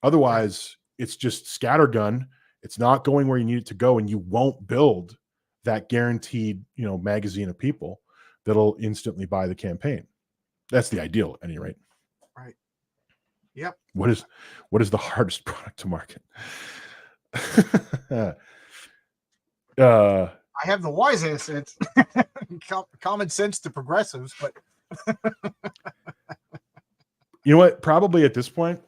Otherwise, it's just scattergun. It's not going where you need it to go, and you won't build that guaranteed, magazine of people that'll instantly buy the campaign. That's the ideal at any rate. Right. Yep. What is the hardest product to market? I have the wise answer. Common sense to progressives, but you know what? Probably at this point,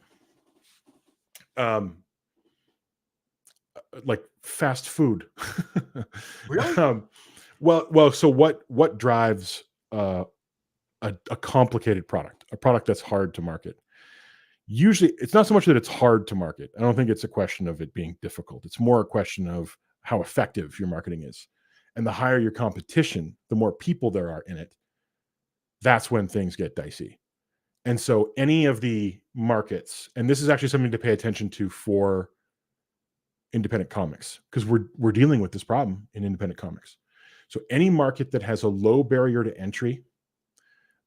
like fast food. Really? Well. So what drives a complicated product, a product that's hard to market? Usually, it's not so much that it's hard to market. I don't think it's a question of it being difficult. It's more a question of how effective your marketing is. And the higher your competition, the more people there are in it. That's when things get dicey. And so any of the markets, and this is actually something to pay attention to for independent comics, because we're dealing with this problem in independent comics. So any market that has a low barrier to entry,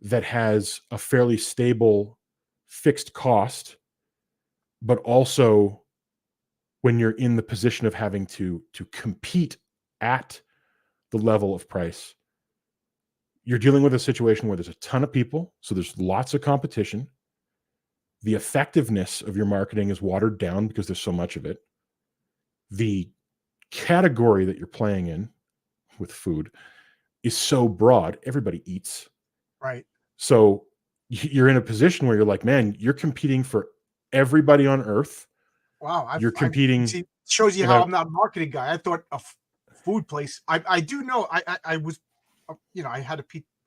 that has a fairly stable fixed cost, but also when you're in the position of having to compete at the level of price, you're dealing with a situation where there's a ton of people, so there's lots of competition. The effectiveness of your marketing is watered down because there's so much of it. The category that you're playing in with food is so broad, everybody eats. Right. So you're in a position where you're like, man, you're competing for everybody on earth. Wow. You're competing. Shows you how I'm not a marketing guy. I thought a food place. I do know. I was, I had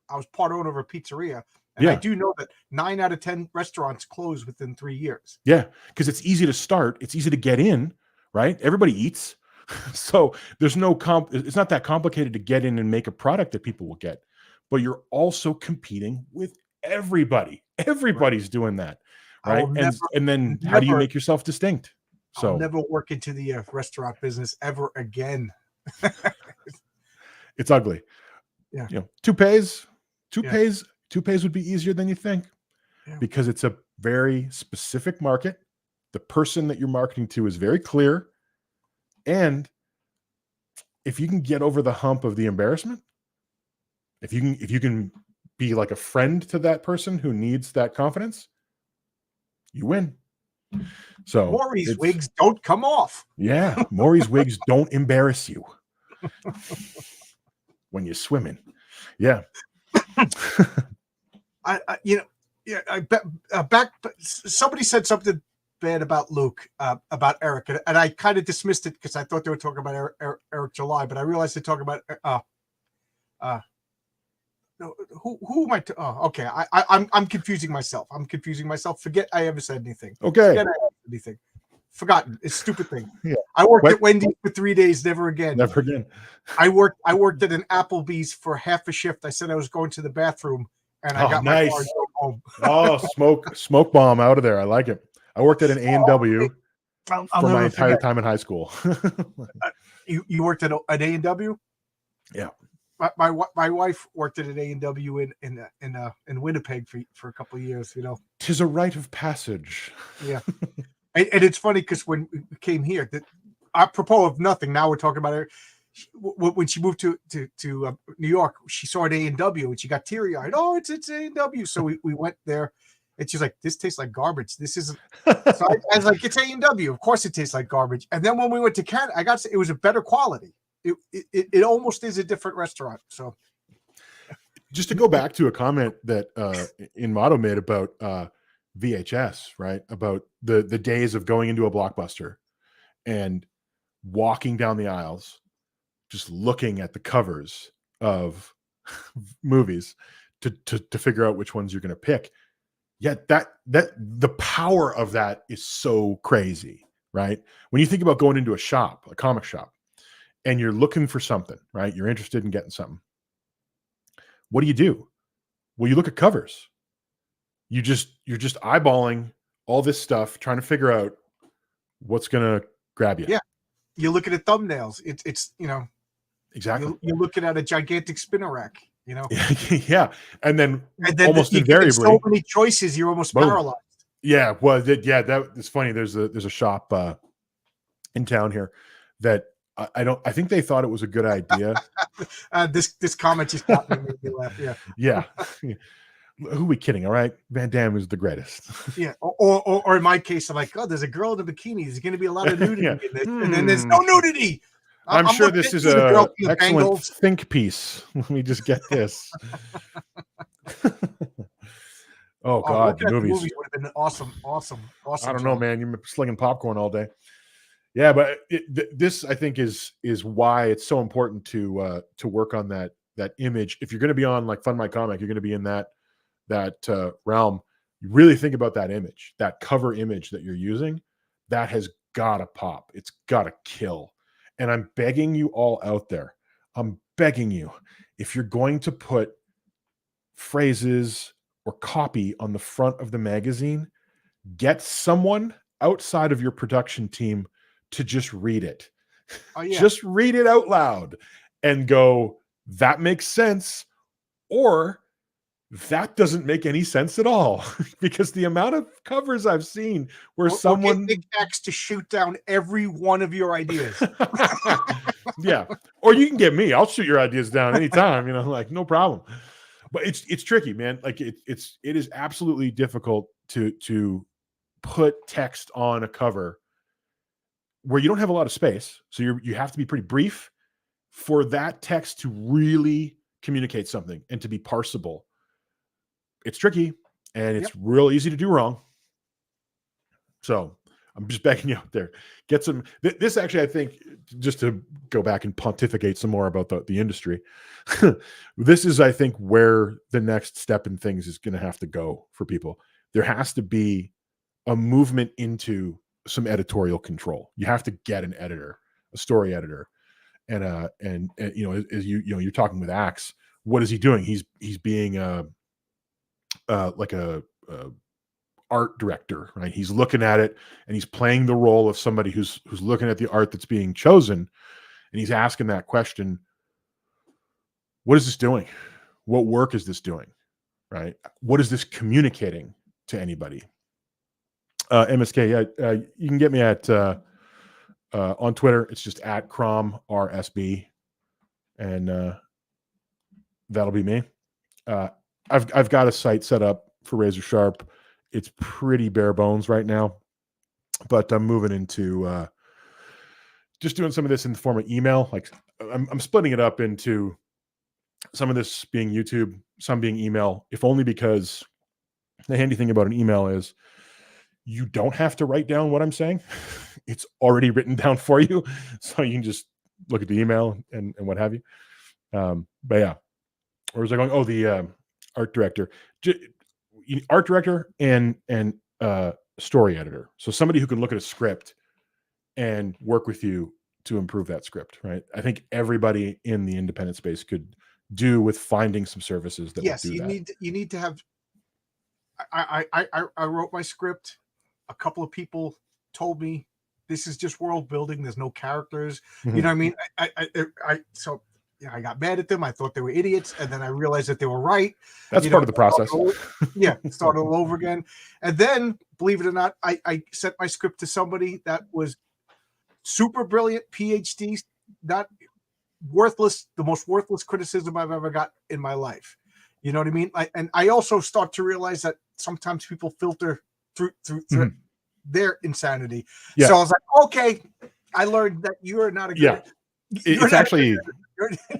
I was part owner of a pizzeria, and I do know that 9 out of 10 restaurants close within 3 years. Yeah, because it's easy to start. It's easy to get in, right? Everybody eats. So there's no it's not that complicated to get in and make a product that people will get. But you're also competing with everybody. Everybody's doing that, right? And then how do you make yourself distinct? So I'll never work into the restaurant business ever again. It's ugly. Yeah. Toupees would be easier than you think, because it's a very specific market. The person that you're marketing to is very clear. And if you can get over the hump of the embarrassment, if you can be like a friend to that person who needs that confidence, you win. So Maury's wigs don't come off. Yeah, Maury's wigs don't embarrass you when you're swimming. Yeah. Somebody said something bad about Luke, about Eric, and I kind of dismissed it because I thought they were talking about Eric July, but I realized they're talking about who am I? Okay. I'm confusing myself. Forget I ever said anything. Okay. Forget I ever said anything. Forgotten. It's a stupid thing. Yeah. I worked at Wendy's for 3 days. Never again. Never again. I worked at an Applebee's for half a shift. I said I was going to the bathroom, and I got my car and drove home. Oh, smoke bomb out of there. I like it. I worked at an A&W for my entire time in high school. You worked at an A&W? Yeah. My wife worked at an A&W in Winnipeg for a couple of years. 'Tis a rite of passage. Yeah. And it's funny because when we came here, apropos of nothing, now we're talking about her. When she moved to New York, she saw an A&W and she got teary-eyed. Oh, it's A&W. So we went there, and she's like, "This tastes like garbage. This isn't." So I was like, "It's A&W. Of course, it tastes like garbage." And then when we went to Canada, I got to say, it was a better quality. It almost is a different restaurant. So, just to go back to a comment that Inmato made about VHS, right? About the days of going into a Blockbuster and walking down the aisles, just looking at the covers of movies to figure out which ones you're going to pick. Yeah, that the power of that is so crazy, right? When you think about going into a comic shop, and you're looking for something, right? You're interested in getting something. What do? Well, you look at covers. You're just eyeballing all this stuff, trying to figure out what's going to grab you. Yeah. You're looking at thumbnails. It's exactly. You're looking at a gigantic spinner rack, Yeah. And then almost invariably, so many choices, you're almost paralyzed. Yeah, well, that is funny. There's a shop in town here that I think they thought it was a good idea. This comment just got me, made me laugh. Yeah, Yeah. Who are we kidding? All right. Van Damme is the greatest. yeah. Or in my case, I'm like, oh, there's a girl in a bikini. There's going to be a lot of nudity Yeah. in this, and then there's no nudity. I'm I'm sure looking this at is you, the girl a from the excellent Bengals. think piece. Let me just get this. Oh God, Looking the at the movies. movies would have been awesome. I don't know, John. man. You're slinging popcorn all day. Yeah, but this I think is why it's so important to work on that image. If you're going to be on like Fund My Comic, you're going to be in that realm. You really think about that image, that cover image that you're using. That has got to pop. It's got to kill. And I'm begging you all out there. I'm begging you, if you're going to put phrases or copy on the front of the magazine, get someone outside of your production team to just read it. Oh yeah. Just read it out loud and go, that makes sense, or that doesn't make any sense at all. Because the amount of covers I've seen where someone get Nick X to shoot down every one of your ideas. Yeah, or you can get me. I'll shoot your ideas down anytime. Like no problem. But it's tricky, man. Like it is absolutely difficult to put text on a cover where you don't have a lot of space. So you have to be pretty brief for that text to really communicate something and to be parsable. It's tricky, and it's real easy to do wrong. So I'm just begging you out there. Get some. This actually, I think, just to go back and pontificate some more about the industry, this is, I think, where the next step in things is going to have to go for people. There has to be a movement into some editorial control. You have to get an editor, a story editor, and as you're talking with Axe, what is he doing? He's being like a art director, right? He's looking at it and he's playing the role of somebody who's looking at the art that's being chosen, and he's asking that question: what is this doing? What work is this doing? Right? What is this communicating to anybody? MSK, you can get me at on Twitter. It's just at Crom RSB, and that'll be me. I've got a site set up for Razor Sharp. It's pretty bare bones right now, but I'm moving into just doing some of this in the form of email. Like I'm splitting it up into some of this being YouTube, some being email, if only because the handy thing about an email is you don't have to write down what I'm saying. It's already written down for you. So you can just look at the email and what have you. But yeah, where was I going? Oh, the art director. Art director and story editor. So somebody who can look at a script and work with you to improve that script, right? I think everybody in the independent space could do with finding some services that would do that. You need to have. I wrote my script. A couple of people told me this is just world building. There's no characters. Mm-hmm. You know what I mean? So I got mad at them. I thought they were idiots, and then I realized that they were right. That's part of the process. Started all over again. And then, believe it or not, I sent my script to somebody that was super brilliant, PhD, not worthless, the most worthless criticism I've ever got in my life. You know what I mean? I also start to realize that sometimes people filter through mm-hmm. their insanity. Yeah. So I was like, okay, I learned that you're not a good. Yeah. It's actually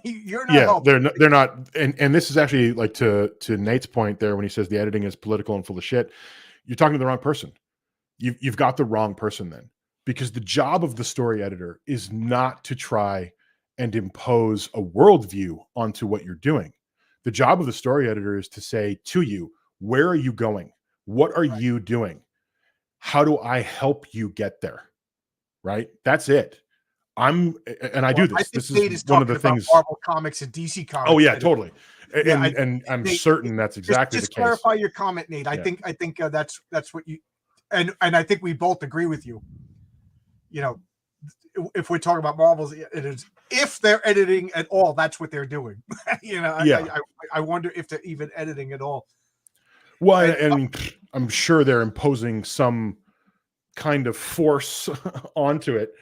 you're not helping. they're not, and this is actually like to Nate's point there when he says the editing is political and full of shit. You're talking to the wrong person. You've got the wrong person then, because the job of the story editor is not to try and impose a worldview onto what you're doing. The job of the story editor is to say to you, where are you going? What are you doing? How do I help you get there? Right? That's it. I do this. This is one of the things. Marvel Comics and DC Comics. Oh yeah, totally. And I'm certain that's exactly the case. Just clarify your comment, Nate. I think that's what you, and I think we both agree with you. You know, if we're talking about Marvels, it is, if they're editing at all, that's what they're doing. You know, I wonder if they're even editing at all. Well, And I mean, I'm sure they're imposing some kind of force onto it.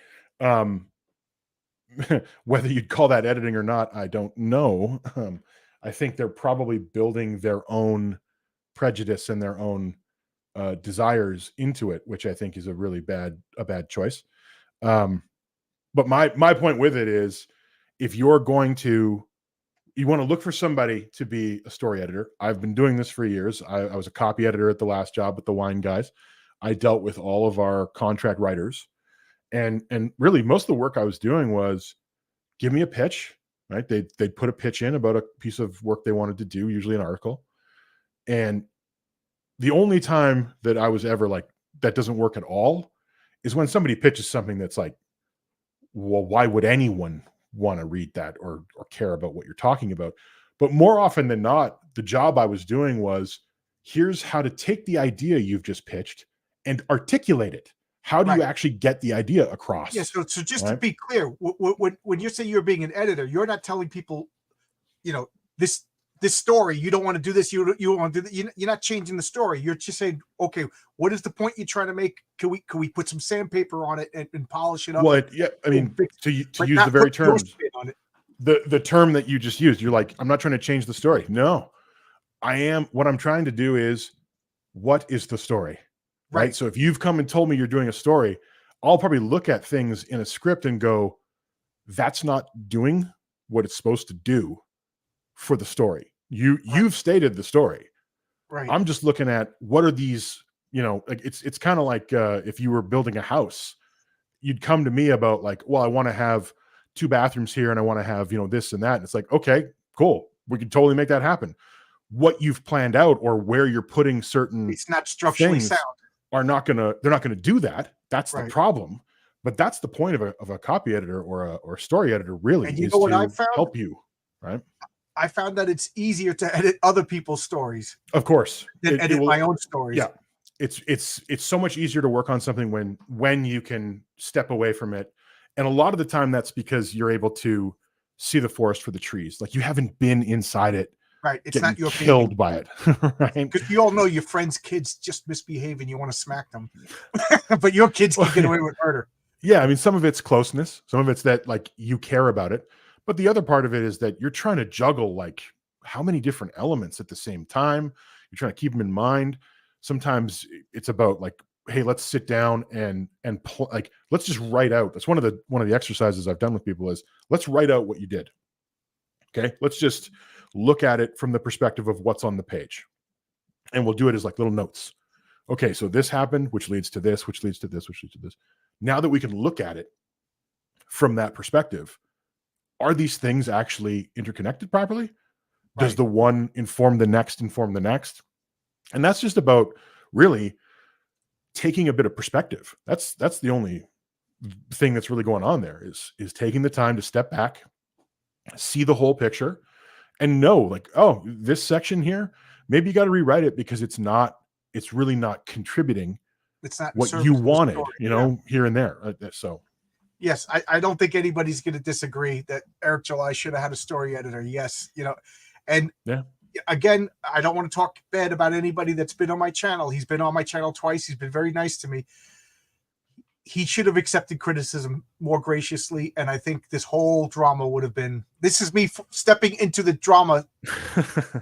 Whether you'd call that editing or not, I don't know. I think they're probably building their own prejudice and their own desires into it, which I think is a really bad choice. But my point with it is, if you're going to, you want to look for somebody to be a story editor. I've been doing this for years. I was a copy editor at the last job with the wine guys. I dealt with all of our contract writers, and really most of the work I was doing was give me a pitch, right? They'd put a pitch in about a piece of work they wanted to do, usually an article. And the only time that I was ever like, that doesn't work at all, is when somebody pitches something that's like, well, why would anyone want to read that or care about what you're talking about? But more often than not, the job I was doing was, here's how to take the idea you've just pitched and articulate it. How do you actually get the idea across? Yeah. So just to be clear, when you say you're being an editor, you're not telling people, this story, you don't want to do this, you don't want to do that. You're not changing the story. You're just saying, okay, what is the point you're trying to make? Can we put some sandpaper on it and polish it up? Well, I mean, to use the very terms, the term that you just used, you're like, I'm not trying to change the story. No, what I'm trying to do is, what is the story? Right. So if you've come and told me you're doing a story, I'll probably look at things in a script and go, that's not doing what it's supposed to do for the story. You've stated the story. Right. I'm just looking at, what are these, like it's kind of like if you were building a house, you'd come to me about like, well, I want to have 2 bathrooms here and I want to have, this and that. And it's like, okay, cool. We can totally make that happen. What you've planned out or where you're putting certain, it's not structurally sound, they're not gonna do that. That's the problem. But that's the point of a copy editor or a story editor, really, and you know what I found? Help you, right? I found that it's easier to edit other people's stories, of course, than edit my own stories. Yeah, it's so much easier to work on something when you can step away from it, and a lot of the time that's because you're able to see the forest for the trees. Like, you haven't been inside it. Right. It's not your killed by it. Right. Because you all know your friends' kids just misbehave and you want to smack them. But your kids can get away with murder. Yeah. I mean, some of it's closeness. Some of it's that, like, you care about it. But the other part of it is that you're trying to juggle, like, how many different elements at the same time. You're trying to keep them in mind. Sometimes it's about, like, hey, let's sit down and like, let's just write out. That's one of the exercises I've done with people is, let's write out what you did. Okay. Let's just look at it from the perspective of what's on the page. And we'll do it as like little notes. Okay, so this happened, which leads to this, which leads to this, which leads to this. Now that we can look at it from that perspective, are these things actually interconnected properly? Does the one inform the next, And that's just about really taking a bit of perspective. That's the only thing that's really going on there is taking the time to step back, see the whole picture, and know, like, oh, this section here, maybe you got to rewrite it because it's really not contributing. It's not what you wanted, here and there. So, yes, I don't think anybody's going to disagree that Eric July should have had a story editor. Yes, and again, I don't want to talk bad about anybody that's been on my channel. He's been on my channel twice. He's been very nice to me. He should have accepted criticism more graciously, and I think this whole drama would have been. This is me stepping into the drama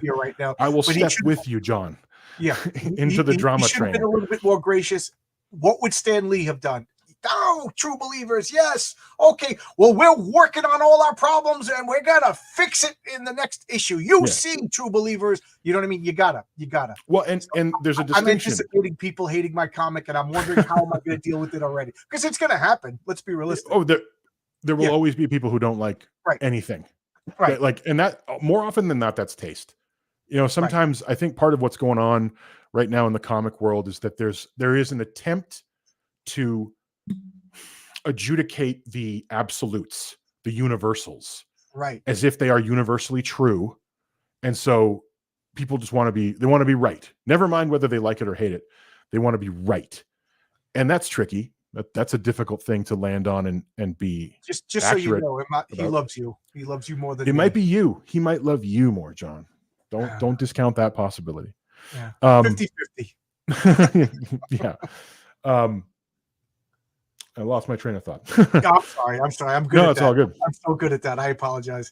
here right now. I will step with you, John. Yeah, into the drama train. Been a little bit more gracious. What would Stan Lee have done? Oh, True Believers, yes. Okay, well, we're working on all our problems, and we're gonna fix it in the next issue. See, True Believers, you know what I mean? You gotta. Well, and there's a distinction. I'm anticipating people hating my comic, and I'm wondering how am I going to deal with it already? Because it's going to happen. Let's be realistic. Oh, there will always be people who don't like anything, right? Like, and that more often than not, that's taste. Sometimes I think part of what's going on right now in the comic world is that there is an attempt to adjudicate the absolutes, the universals, right, as if they are universally true. And so people just want to be right. Never mind whether they like it or hate it. They want to be right. And that's tricky. That's a difficult thing to land on and be just so you know, he loves you. He loves you more than it might be you. He might love you more, John. Don't discount that possibility. Yeah. Um, 50-50. yeah. I lost my train of thought. Yeah, I'm sorry. I'm good No, at it's all that. good. I'm so good at that. I apologize.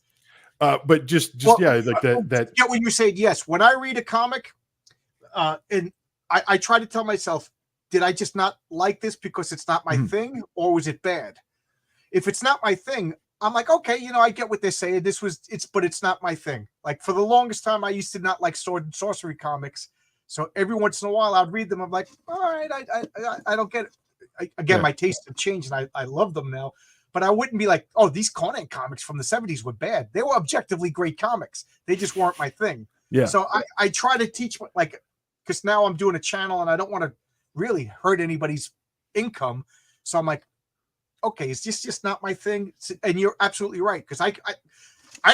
But just Well, yeah, like that. get what you said. Yes. When I read a comic, and I try to tell myself, did I just not like this because it's not my thing, or was it bad? If it's not my thing, I'm like, okay, I get what they're saying. But it's not my thing. Like for the longest time, I used to not like sword and sorcery comics. So every once in a while, I'd read them. I'm like, all right, I don't get it. Again, my tastes have changed, and I love them now. But I wouldn't be like, oh, these Conan comics from the 70s were bad. They were objectively great comics. They just weren't my thing. Yeah. So I try to teach, like, because now I'm doing a channel and I don't want to really hurt anybody's income. So I'm like, okay, it's just not my thing. And you're absolutely right, because I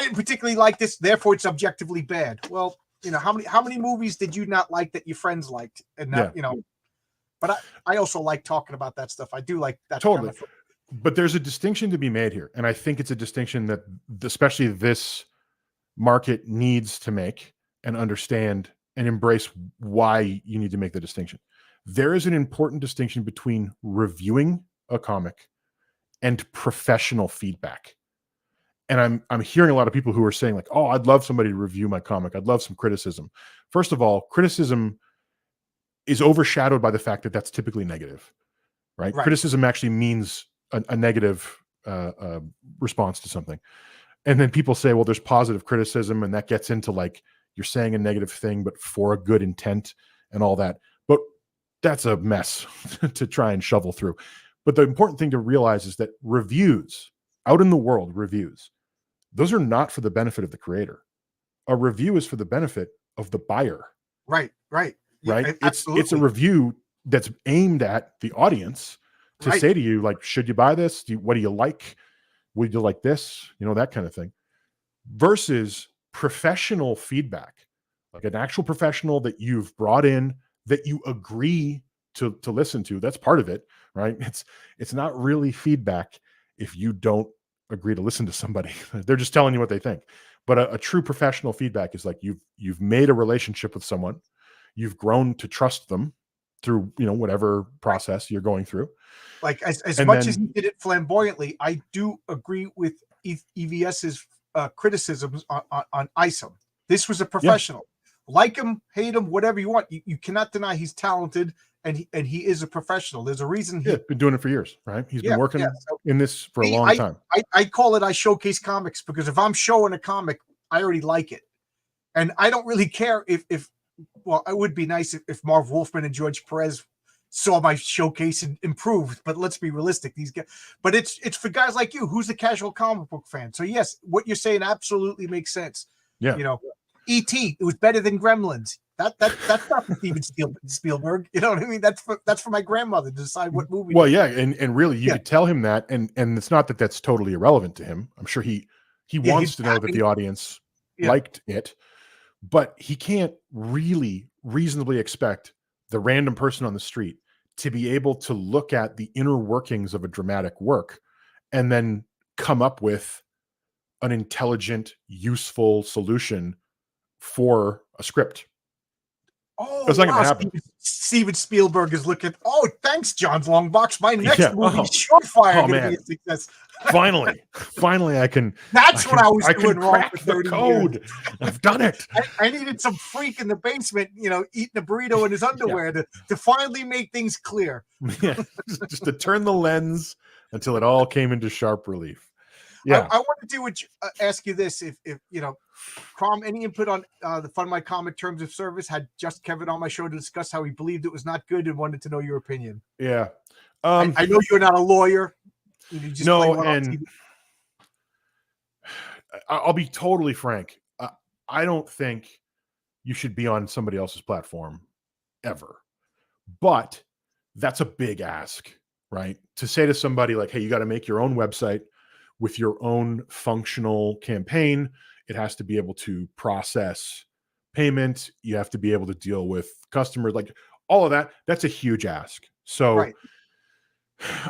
didn't particularly like this, therefore it's objectively bad. Well, how many movies did you not like that your friends liked? And now, but I also like talking about that stuff. I do like that totally. kind of. But there's a distinction to be made here, and I think it's a distinction that especially this market needs to make and understand and embrace why you need to make the distinction. There is an important distinction between reviewing a comic and professional feedback. And I'm hearing a lot of people who are saying like, "Oh, I'd love somebody to review my comic. I'd love some criticism." First of all, criticism is overshadowed by the fact that that's typically negative, right? Criticism actually means a negative response to something. And then people say, well, there's positive criticism, and that gets into like you're saying a negative thing, but for a good intent and all that. But that's a mess to try and shovel through. But the important thing to realize is that reviews out in the world, those are not for the benefit of the creator. A review is for the benefit of the buyer. Right. Yeah, absolutely. It's a review that's aimed at the audience to say to you, like, should you buy this? What do you like? Would you like this? That kind of thing. Versus professional feedback, like an actual professional that you've brought in, that you agree to listen to. That's part of it, right? It's not really feedback if you don't agree to listen to somebody. They're just telling you what they think. But a true professional feedback is like you've made a relationship with someone, you've grown to trust them through whatever process you're going through. Like as much as he did it flamboyantly, I do agree with EVS's criticisms on Isom. This was a professional. Yeah. Like him, hate him, whatever you want. You cannot deny he's talented, and he is a professional. There's a reason he's been doing it for years, right? He's been working in this for a long time. I call it I showcase comics, because if I'm showing a comic, I already like it. And I don't really care if well, it would be nice if Marv Wolfman and George Perez saw my showcase and improved, but let's be realistic. These guys, but it's for guys like you, who's the casual comic book fan. So yes, what you're saying absolutely makes sense. Yeah, E.T. it was better than Gremlins. That's not for Steven Spielberg. You know what I mean? That's for my grandmother to decide what movie. Well, yeah, and really, you could tell him that, and it's not that that's totally irrelevant to him. I'm sure he wants to know that the audience liked it, but he can't really reasonably expect the random person on the street to be able to look at the inner workings of a dramatic work and then come up with an intelligent, useful solution for a script. Oh, that's not going to happen. Steven Spielberg is looking. Oh, thanks, John's Long Box. My next movie is surefire going to be a success. Finally, I can. That's what I was doing wrong for 30 code. I've done it. I needed some freak in the basement, eating a burrito in his underwear to finally make things clear. Yeah, just to turn the lens until it all came into sharp relief. Yeah, I wanted to ask you this: if Crom, any input on the Fun My Comic terms of service? Had just Kevin on my show to discuss how he believed it was not good and wanted to know your opinion. Yeah, I know you're not a lawyer. And I'll be totally frank. I don't think you should be on somebody else's platform ever. But that's a big ask, right? To say to somebody like, hey, you got to make your own website with your own functional campaign. It has to be able to process payment. You have to be able to deal with customers, like all of that. That's a huge ask. So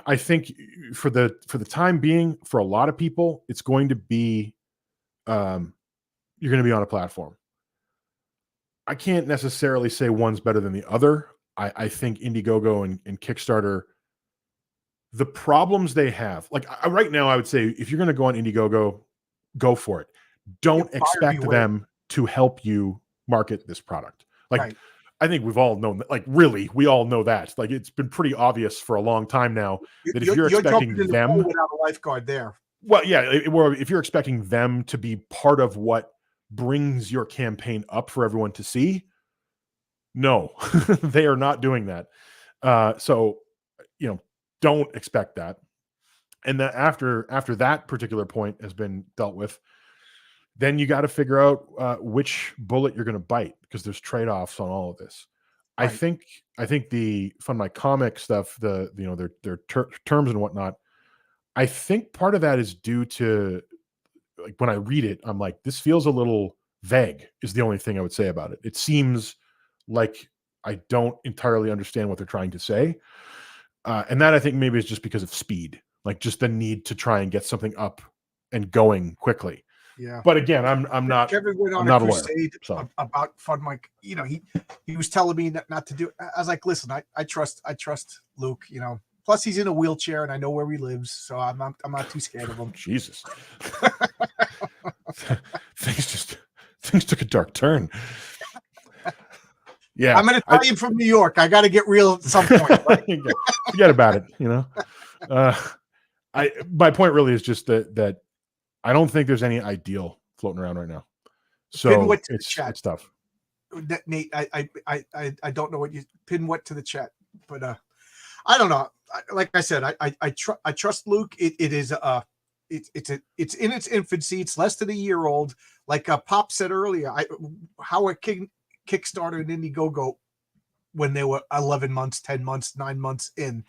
I think for the time being, for a lot of people, it's going to be, you're going to be on a platform. I can't necessarily say one's better than the other. I think Indiegogo and Kickstarter, the problems they have, like right now, I would say if you're going to go on Indiegogo, go for it. Don't expect them to help you market this product. Like, right. I think we've all known that, like, really, we all know that. Like, it's been pretty obvious for a long time now that if you're expecting them without a lifeguard there. Well, yeah, if you're expecting them to be part of what brings your campaign up for everyone to see, no, they are not doing that. So, don't expect that. And that after that particular point has been dealt with, then you got to figure out which bullet you're going to bite, because there's trade-offs on all of this. Right. I think the Fund My Comic stuff, their terms and whatnot, I think part of that is due to, like, when I read it, I'm like, this feels a little vague, is the only thing I would say about it. It seems like I don't entirely understand what they're trying to say. And that, I think, maybe is just because of speed, like just the need to try and get something up and going quickly. Yeah. But again, I'm not. Kevin went on a crusade about Fund My. He was telling me not to do it. I was like, listen, I trust Luke. Plus, he's in a wheelchair, and I know where he lives, so I'm not too scared of him. Jesus. Things took a dark turn. Yeah, I'm an Italian from New York. I got to get real at some point. Right? Forget about it. My point really is just that I don't think there's any ideal floating around right now. So it's tough. Nate, I don't know what you pin what to the chat, but I don't know. Like I said, I trust Luke. It's in its infancy. It's less than a year old. Like Pop said earlier, how a Kickstarter and Indiegogo when they were 11 months, 10 months, 9 months in.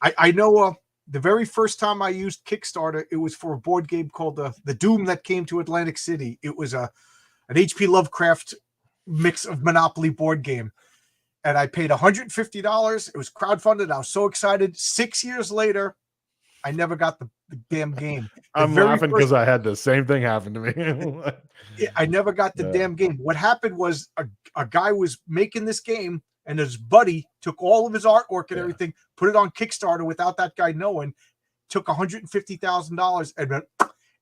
I know the very first time I used Kickstarter, it was for a board game called the Doom that came to Atlantic City. It was an H.P. Lovecraft mix of Monopoly board game. And I paid $150. It was crowdfunded. I was so excited. 6 years later, I never got the damn game. I'm laughing because I had the same thing happen to me. I never got the damn game. What happened was a guy was making this game, and his buddy took all of his artwork and everything, put it on Kickstarter without that guy knowing, took $150,000,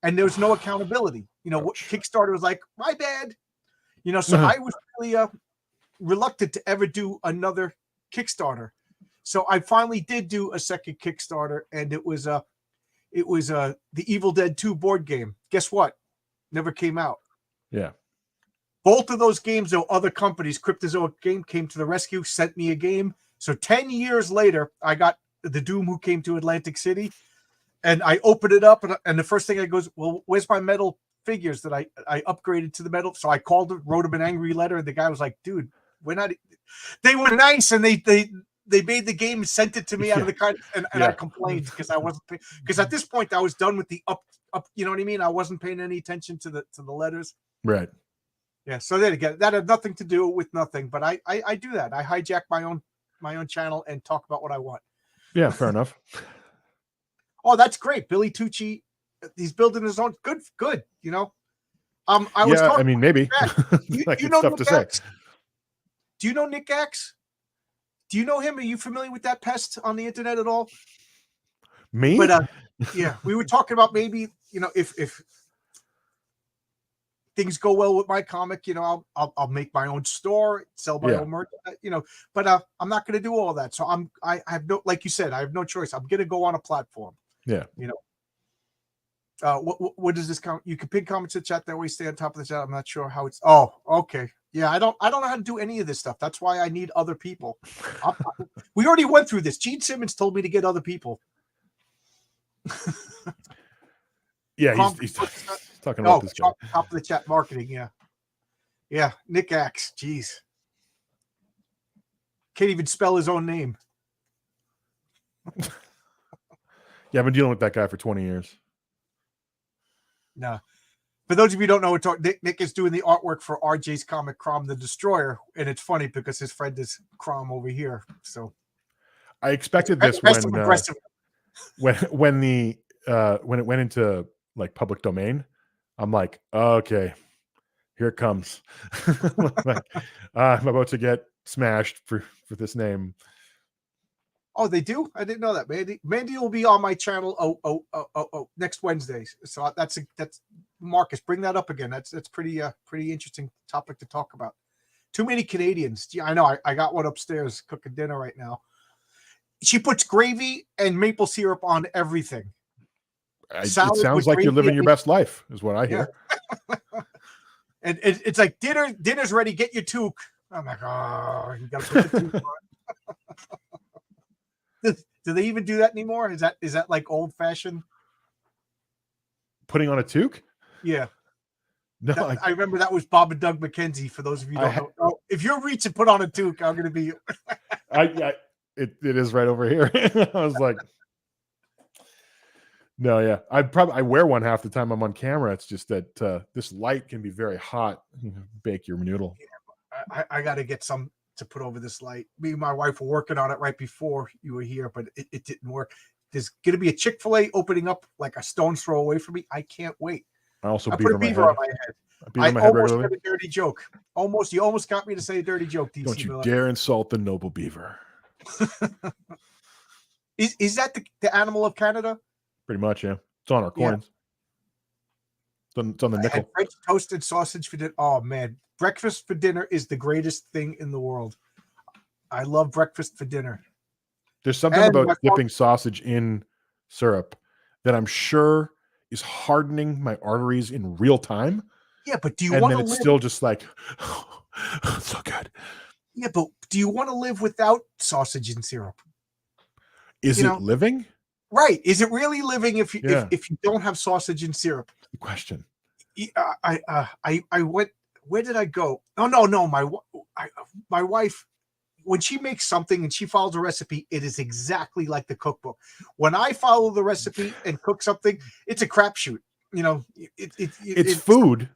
and there was no accountability. Kickstarter was like, my bad. So I was really reluctant to ever do another Kickstarter. So I finally did do a second Kickstarter, and it was the Evil Dead 2 board game. Guess what? Never came out. Yeah. Both of those games, though, other companies, Cryptozoic Game came to the rescue, sent me a game. So 10 years later, I got the Doom who came to Atlantic City, and I opened it up, and the first thing I goes, well, where's my metal figures that I upgraded to the metal? So I called him, wrote him an angry letter, and the guy was like, dude, we're not. They were nice, and they made the game and sent it to me out of the kind, and I complained because I wasn't because at this point I was done with the up. You know what I mean? I wasn't paying any attention to the letters. Right. Yeah. So there again, that had nothing to do with nothing, but I do that. I hijack my own channel and talk about what I want. Yeah, fair enough. Oh, that's great, Billy Tucci. He's building his own. Good. I mean, maybe. Like, it's tough to say. Do you know Nick Axe? Do you know him? Are you familiar with that pest on the internet at all? Me? But yeah, we were talking about maybe, if things go well with my comic, I'll make my own store, sell my own merch, but I'm not going to do all that. So I have no, like you said, I have no choice. I'm going to go on a platform. Yeah. What does this count? You can pin comments in the chat that way, stay on top of the chat. I'm not sure how it's. Oh, okay. Yeah, I don't know how to do any of this stuff. That's why I need other people. We already went through this. Gene Simmons told me to get other people. Yeah, he's talking about this guy. Top of the chat marketing. Yeah. Nick Axe. Jeez, can't even spell his own name. Yeah, I've been dealing with that guy for 20 years. No. For those of you who don't know, Nick is doing the artwork for RJ's comic Crom the Destroyer, and it's funny because his friend is Crom over here. So I expected this when it went into like public domain. I'm like, okay, Here it comes. Like, I'm about to get smashed for this name. Oh, they do? I didn't know that. Mandy will be on my channel. Next Wednesday. So that's Marcus. Bring that up again. That's pretty interesting topic to talk about. Too many Canadians. Yeah, I know. I got one upstairs cooking dinner right now. She puts gravy and maple syrup on everything. It sounds like you're living your best life, is what I hear. Yeah. And it's like dinner's ready. Get your toque. I'm like, oh, you gotta put the toque on. Do they even do that anymore? Is that like old fashioned? Putting on a toque? Yeah. No, I remember that was Bob and Doug McKenzie. For those of you who don't know, if you're reaching, put on a toque. I'm gonna be. It is right over here. I was like, no, yeah. I wear one half the time I'm on camera. It's just that this light can be very hot. Bake your noodle. I got to get some to put over this light. Me and my wife were working on it right before you were here, but it didn't work. There's going to be a Chick-fil-A opening up like a stone's throw away from me. I can't wait. I put a beaver on my head. I almost said a dirty joke. You almost got me to say a dirty joke, DC. Don't you dare insult the noble beaver. Is that the animal of Canada? Pretty much, yeah. It's on our coins. Yeah. It's on the nickel. French toasted sausage for dinner. Oh man, breakfast for dinner is the greatest thing in the world. I love breakfast for dinner. There's something about dipping sausage in syrup that I'm sure is hardening my arteries in real time. Yeah, but do you want to live? And then it's still just like, oh, so good. Yeah, but do you want to live without sausage and syrup? Is it living? Right. Is it really living if you don't have sausage and syrup? Good question. I went. Where did I go? Oh no. My wife, when she makes something and she follows a recipe, it is exactly like the cookbook. When I follow the recipe and cook something, it's a crapshoot. It's food.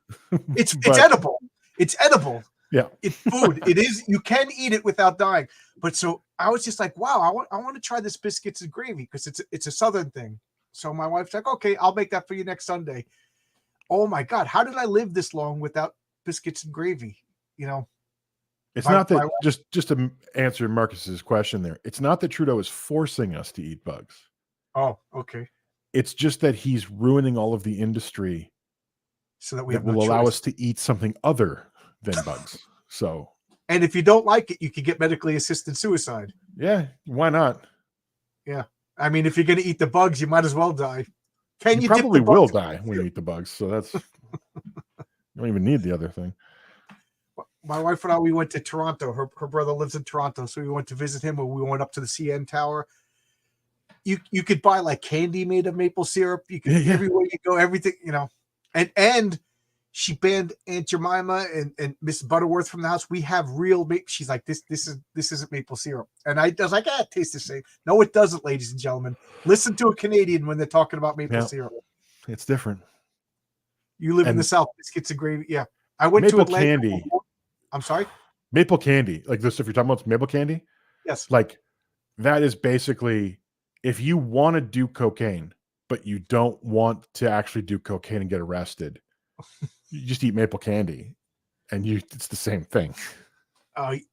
It's edible. It's edible. Yeah, it's food. It is. You can eat it without dying. But so I was just like, wow, I want to try this biscuits and gravy because it's a Southern thing. So my wife's like, okay, I'll make that for you next Sunday. Oh my God, how did I live this long without biscuits and gravy? It's not that just to answer Marcus's question there. It's not that Trudeau is forcing us to eat bugs. Oh, okay. It's just that he's ruining all of the industry so that we will allow us to eat something other than bugs. So, and if you don't like it, you can get medically assisted suicide. Yeah, why not? Yeah, I mean, if you're going to eat the bugs, you might as well die. You probably will die when you eat the bugs. So that's you don't even need the other thing. My wife and I, we went to Toronto. Her brother lives in Toronto, so we went to visit him. And we went up to the CN Tower. You could buy like candy made of maple syrup. You could everywhere you go, everything and she banned Aunt Jemima and Miss Butterworth from the house. We have real maple. She's like, this isn't maple syrup. And I was like, it tastes the same. No, it doesn't, ladies and gentlemen. Listen to a Canadian when they're talking about maple syrup. It's different. You live in the South. Biscuits and gravy. Yeah. I went maple to Atlanta. Candy. I'm sorry? Maple candy. Like this, if you're talking about maple candy? Yes. Like that is basically if you want to do cocaine, but you don't want to actually do cocaine and get arrested. You just eat maple candy and it's the same thing.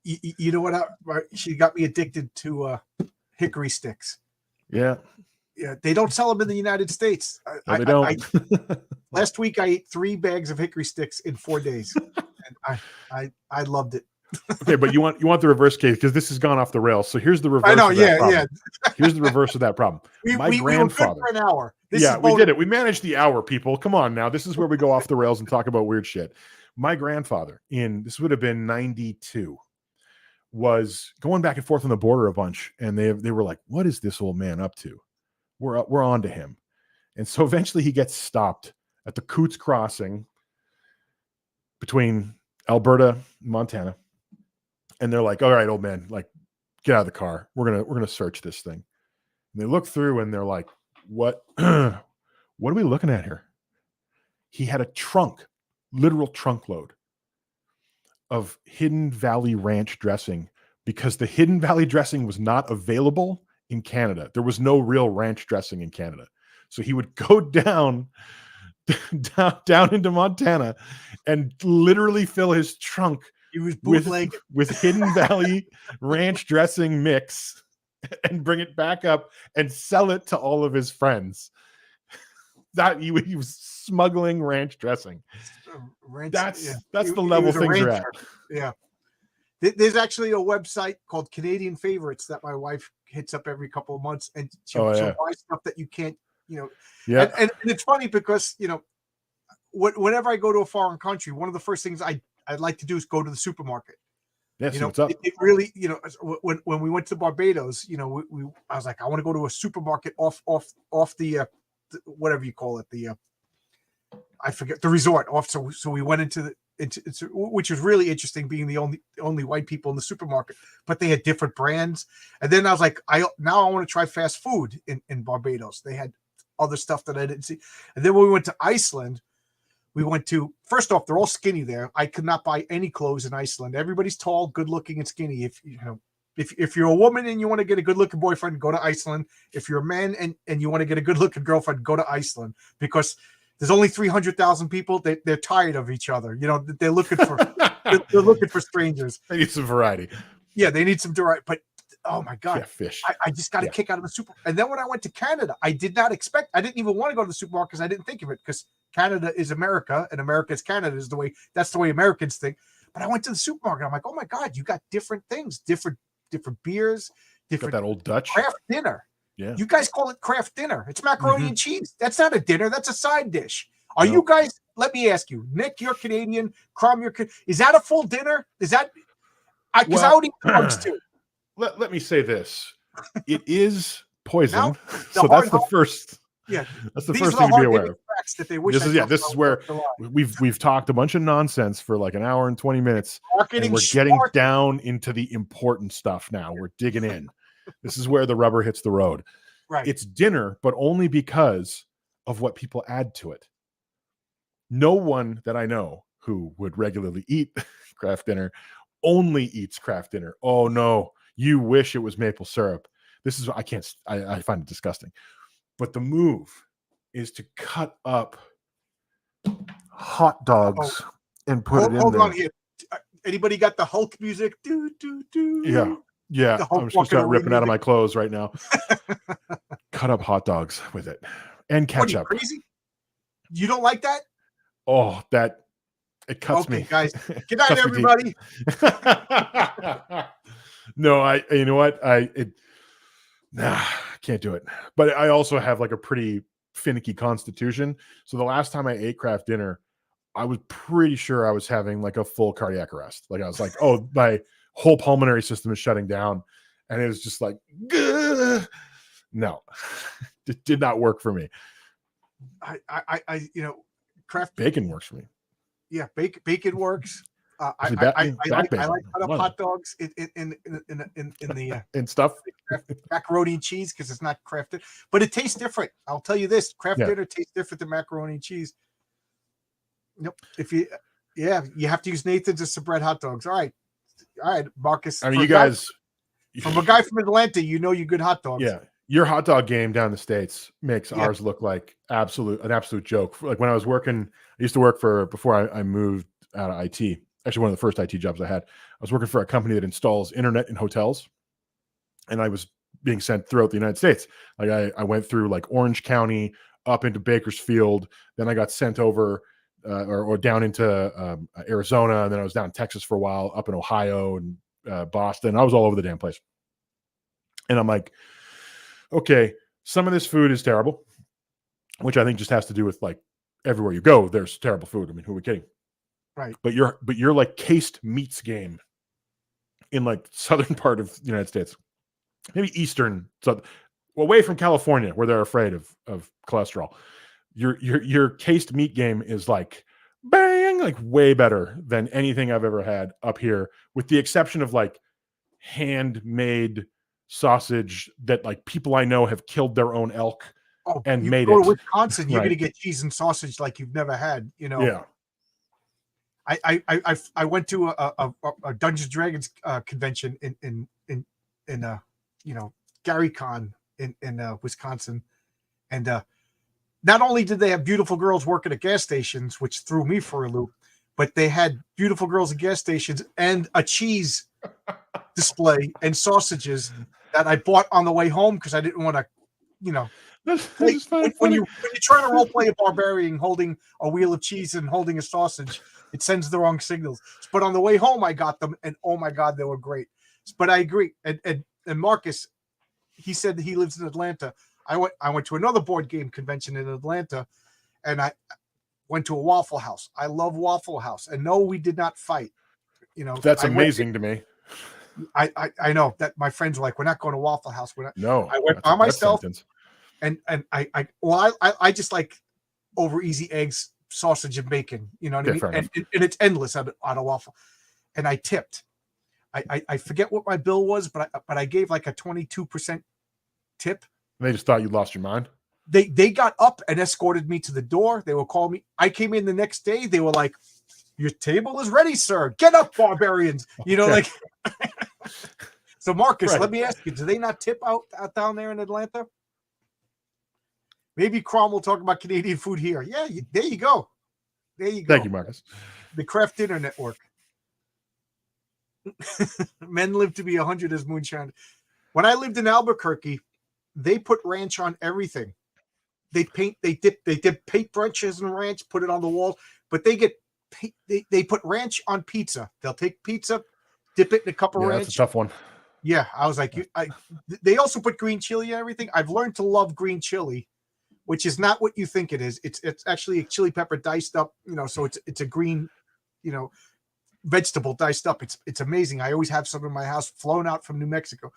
You know what? She got me addicted to hickory sticks. Yeah. Yeah. They don't sell them in the United States. No, they don't. Last week I ate 3 bags of hickory sticks in 4 days. And I loved it. Okay, but you want the reverse case because this has gone off the rails. So here's the reverse. I know, of that problem. Here's the reverse of that problem. My grandfather. We were good for an hour. We did it. We managed the hour, people. Come on now. This is where we go off the rails and talk about weird shit. My grandfather, this would have been 92, was going back and forth on the border a bunch, and they were like, "What is this old man up to?" We're on to him, and so eventually he gets stopped at the Coots Crossing between Alberta and Montana. And they're like, all right, old man, like, get out of the car. We're gonna search this thing. And they look through and they're like, what are we looking at here? He had a literal trunk load of Hidden Valley Ranch dressing because the Hidden Valley dressing was not available in Canada. There was no real ranch dressing in Canada. So he would go down down into Montana and literally fill his trunk He was with bootlegging. Hidden Valley ranch dressing mix and bring it back up and sell it to all of his friends. That he was smuggling ranch dressing. That's the level things are at. Yeah. There's actually a website called Canadian Favorites that my wife hits up every couple of months, and she'll buy stuff that you can't, Yeah. And it's funny because, whenever I go to a foreign country, one of the first things I'd like to do is go to the supermarket. Yeah, what's up? It really, when we went to Barbados, I was like, I want to go to a supermarket off the whatever you call it, I forget, the resort off. So we went into which was really interesting, being the only white people in the supermarket, but they had different brands. And then I was like, now I want to try fast food in Barbados. They had other stuff that I didn't see. And then when we went to Iceland, first off, they're all skinny there. I could not buy any clothes in Iceland. Everybody's tall, good looking, and skinny. If you're a woman and you want to get a good looking boyfriend, go to Iceland. If you're a man and you want to get a good looking girlfriend, go to Iceland, because there's only 300,000 people. They're tired of each other. They're looking for they're looking for strangers. They need some variety. Yeah, they need some variety. But oh my God, fish. I just got a kick out of the super. And then when I went to Canada, I didn't even want to go to the supermarket because I didn't think of it, because Canada is America and America is Canada, that's the way Americans think. But I went to the supermarket. I'm like, oh my God, you got different things, different beers, different, got that old Dutch craft dinner. Yeah. You guys call it craft dinner. It's macaroni and cheese. That's not a dinner. That's a side dish. Are you guys, let me ask you, Nick, you're Canadian, Crom, is that a full dinner? Is that, because I would eat bugs too. Let me say this. It is poison. Now, so that's the first. Yeah. That's the first thing to be aware of. That they wish this is where we've talked a bunch of nonsense for like an hour and 20 minutes. And we're getting down into the important stuff now. We're digging in. This is where the rubber hits the road. Right. It's dinner, but only because of what people add to it. No one that I know who would regularly eat craft dinner only eats craft dinner. Oh no, you wish it was maple syrup. This is, I find it disgusting. But the move is to cut up hot dogs and put it in there. Hold on here. Anybody got the Hulk music? Do, do, do. Yeah. I'm just going to start ripping out of my clothes right now. Cut up hot dogs with it and ketchup. What, are you crazy? You don't like that? Oh, it cuts me. Guys. Good night, everybody. No, you know what? I can't do it. But I also have like a pretty finicky constitution. So the last time I ate craft dinner, I was pretty sure I was having like a full cardiac arrest. Like I was like, oh, my whole pulmonary system is shutting down. And it was just like, gah! No, it did not work for me. Craft bacon works for me. Yeah, bacon works. I like cut up hot dogs in the and stuff, macaroni and cheese, because it's not crafted, but it tastes different. I'll tell you this: craft dinner tastes different than macaroni and cheese. Nope. You have to use Nathan's as some bread hot dogs. All right, Marcus. I mean, you guys, from a guy from Atlanta, you good hot dogs. Yeah, your hot dog game down in the States makes ours look like an absolute joke. Like when I was working, I used to work before I moved out of IT. Actually, one of the first IT jobs I had. I was working for a company that installs internet in hotels, and I was being sent throughout the United States. Like I went through like Orange County up into Bakersfield, then I got sent over or down into Arizona, and then I was down in Texas for a while, up in Ohio and Boston. I was all over the damn place. And I'm like, okay, some of this food is terrible, which I think just has to do with like everywhere you go, there's terrible food. I mean, who are we kidding? Right. But you're like cased meats game in like southern part of the United States, maybe eastern, so away from California where they're afraid of cholesterol. Your cased meat game is like bang, like way better than anything I've ever had up here, with the exception of like handmade sausage that like people I know have killed their own elk and made it. To Wisconsin, you're gonna get cheese and sausage like you've never had. Yeah. I went to a Dungeons and Dragons convention in GaryCon in Wisconsin, and not only did they have beautiful girls working at gas stations, which threw me for a loop, but they had beautiful girls at gas stations and a cheese display and sausages that I bought on the way home because I didn't want to, you know, This like is funny. when you're trying to role play a barbarian holding a wheel of cheese and holding a sausage, it sends the wrong signals. But on the way home, I got them, and oh my god, they were great. But I agree. And Marcus, he said that he lives in Atlanta. I went to another board game convention in Atlanta, and I went to a Waffle House. I love Waffle House, and no, we did not fight. You know, That's amazing to me. I know that my friends were like, we're not going to Waffle House. We're not. No, I went by myself. Sentence. And I just like over easy eggs, sausage, and bacon. You know what I mean? And it's endless on a waffle. And I tipped. I forget what my bill was, but I gave like a 22% tip. They just thought you lost your mind. They got up and escorted me to the door. They were calling me. I came in the next day. They were like, "Your table is ready, sir. Get up, barbarians." You know, like. So Marcus, let me ask you: do they not tip out down there in Atlanta? Maybe Crom will talk about Canadian food here. Yeah, there you go. There you go. Thank you, Marcus. The Craft Dinner Network. Men live to be 100 as moonshine. When I lived in Albuquerque, they put ranch on everything. They dip paintbrushes in ranch, put it on the walls, but they put ranch on pizza. They'll take pizza, dip it in a cup of ranch. That's a tough one. Yeah, I was like, they also put green chili and everything. I've learned to love green chili, which is not what you think it is. It's actually a chili pepper diced up, you know, so it's a green, you know, vegetable diced up. It's amazing. I always have some in my house flown out from New Mexico.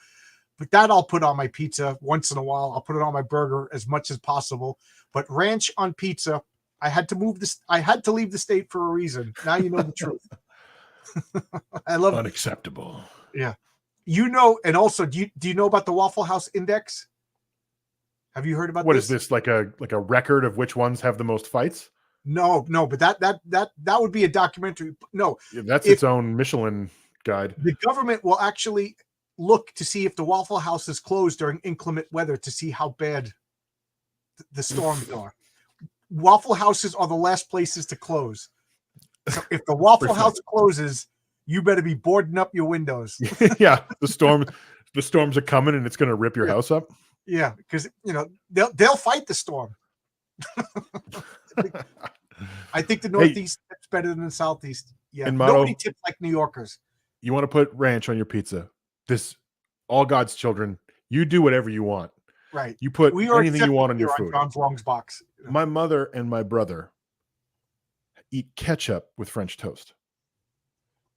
But that I'll put on my pizza once in a while. I'll put it on my burger as much as possible. But ranch on pizza, I had to leave the state for a reason. Now you know the truth. I love unacceptable. Yeah. You know, and also do you know about the Waffle House Index? Have you heard about what is this? Like a record of which ones have the most fights? No, but that would be a documentary. No. Yeah, that's its own Michelin guide. The government will actually look to see if the Waffle House is closed during inclement weather to see how bad the storms are. Waffle houses are the last places to close. So if the Waffle House closes, you better be boarding up your windows. Yeah, the storms are coming and it's going to rip your house up. Yeah, because you know they'll fight the storm. I think the Northeast tips better than the Southeast. Yeah, nobody tips like New Yorkers. You want to put ranch on your pizza? All God's children. You do whatever you want. Right. You put anything you want on your food. John's Long's box. My mother and my brother eat ketchup with French toast.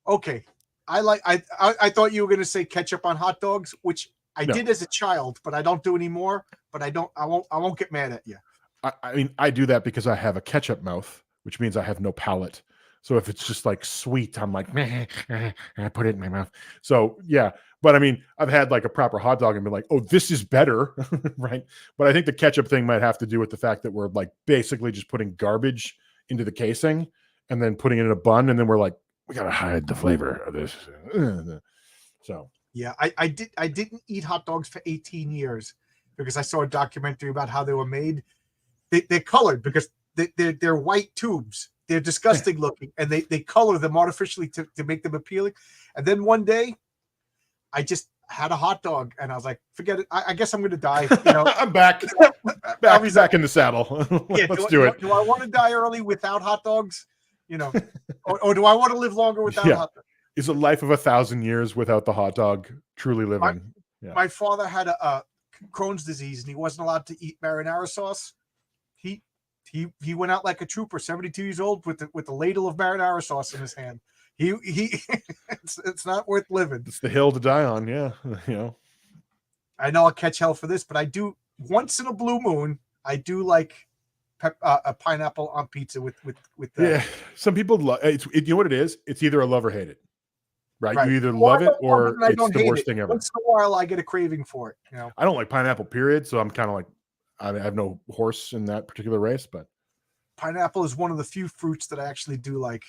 Okay, I thought you were going to say ketchup on hot dogs, which I did as a child, but I don't do anymore. But I won't get mad at you. I mean, I do that because I have a ketchup mouth, which means I have no palate. So if it's just like sweet, I'm like, meh, I put it in my mouth. So yeah, but I mean, I've had like a proper hot dog and been like, oh, this is better, right? But I think the ketchup thing might have to do with the fact that we're like basically just putting garbage into the casing and then putting it in a bun, and then we're like, we gotta hide the flavor of this. So yeah, I didn't eat hot dogs for 18 years because I saw a documentary about how they were made. They're colored because they're white tubes. They're disgusting looking, and they color them artificially to make them appealing. And then one day, I just had a hot dog, and I was like, "Forget it. I guess I'm going to die." You know, I'm back in the saddle. Yeah, let's do it. Do I want to die early without hot dogs? You know, or do I want to live longer without hot dogs? Is a life of 1,000 years without the hot dog truly living? My father had a Crohn's disease, and he wasn't allowed to eat marinara sauce. He went out like a trooper, 72 years old, with the ladle of marinara sauce in his hand. He it's not worth living. It's the hill to die on. Yeah, you know. I know I'll catch hell for this, but I do once in a blue moon. I do like a pineapple on pizza with that. Yeah, some people love it. You know what it is? It's either a love or hate it. Right? You either love it or it's the worst thing ever. Once in a while, I get a craving for it. You know, I don't like pineapple, period. So I'm kind of like, I have no horse in that particular race, but pineapple is one of the few fruits that I actually do like.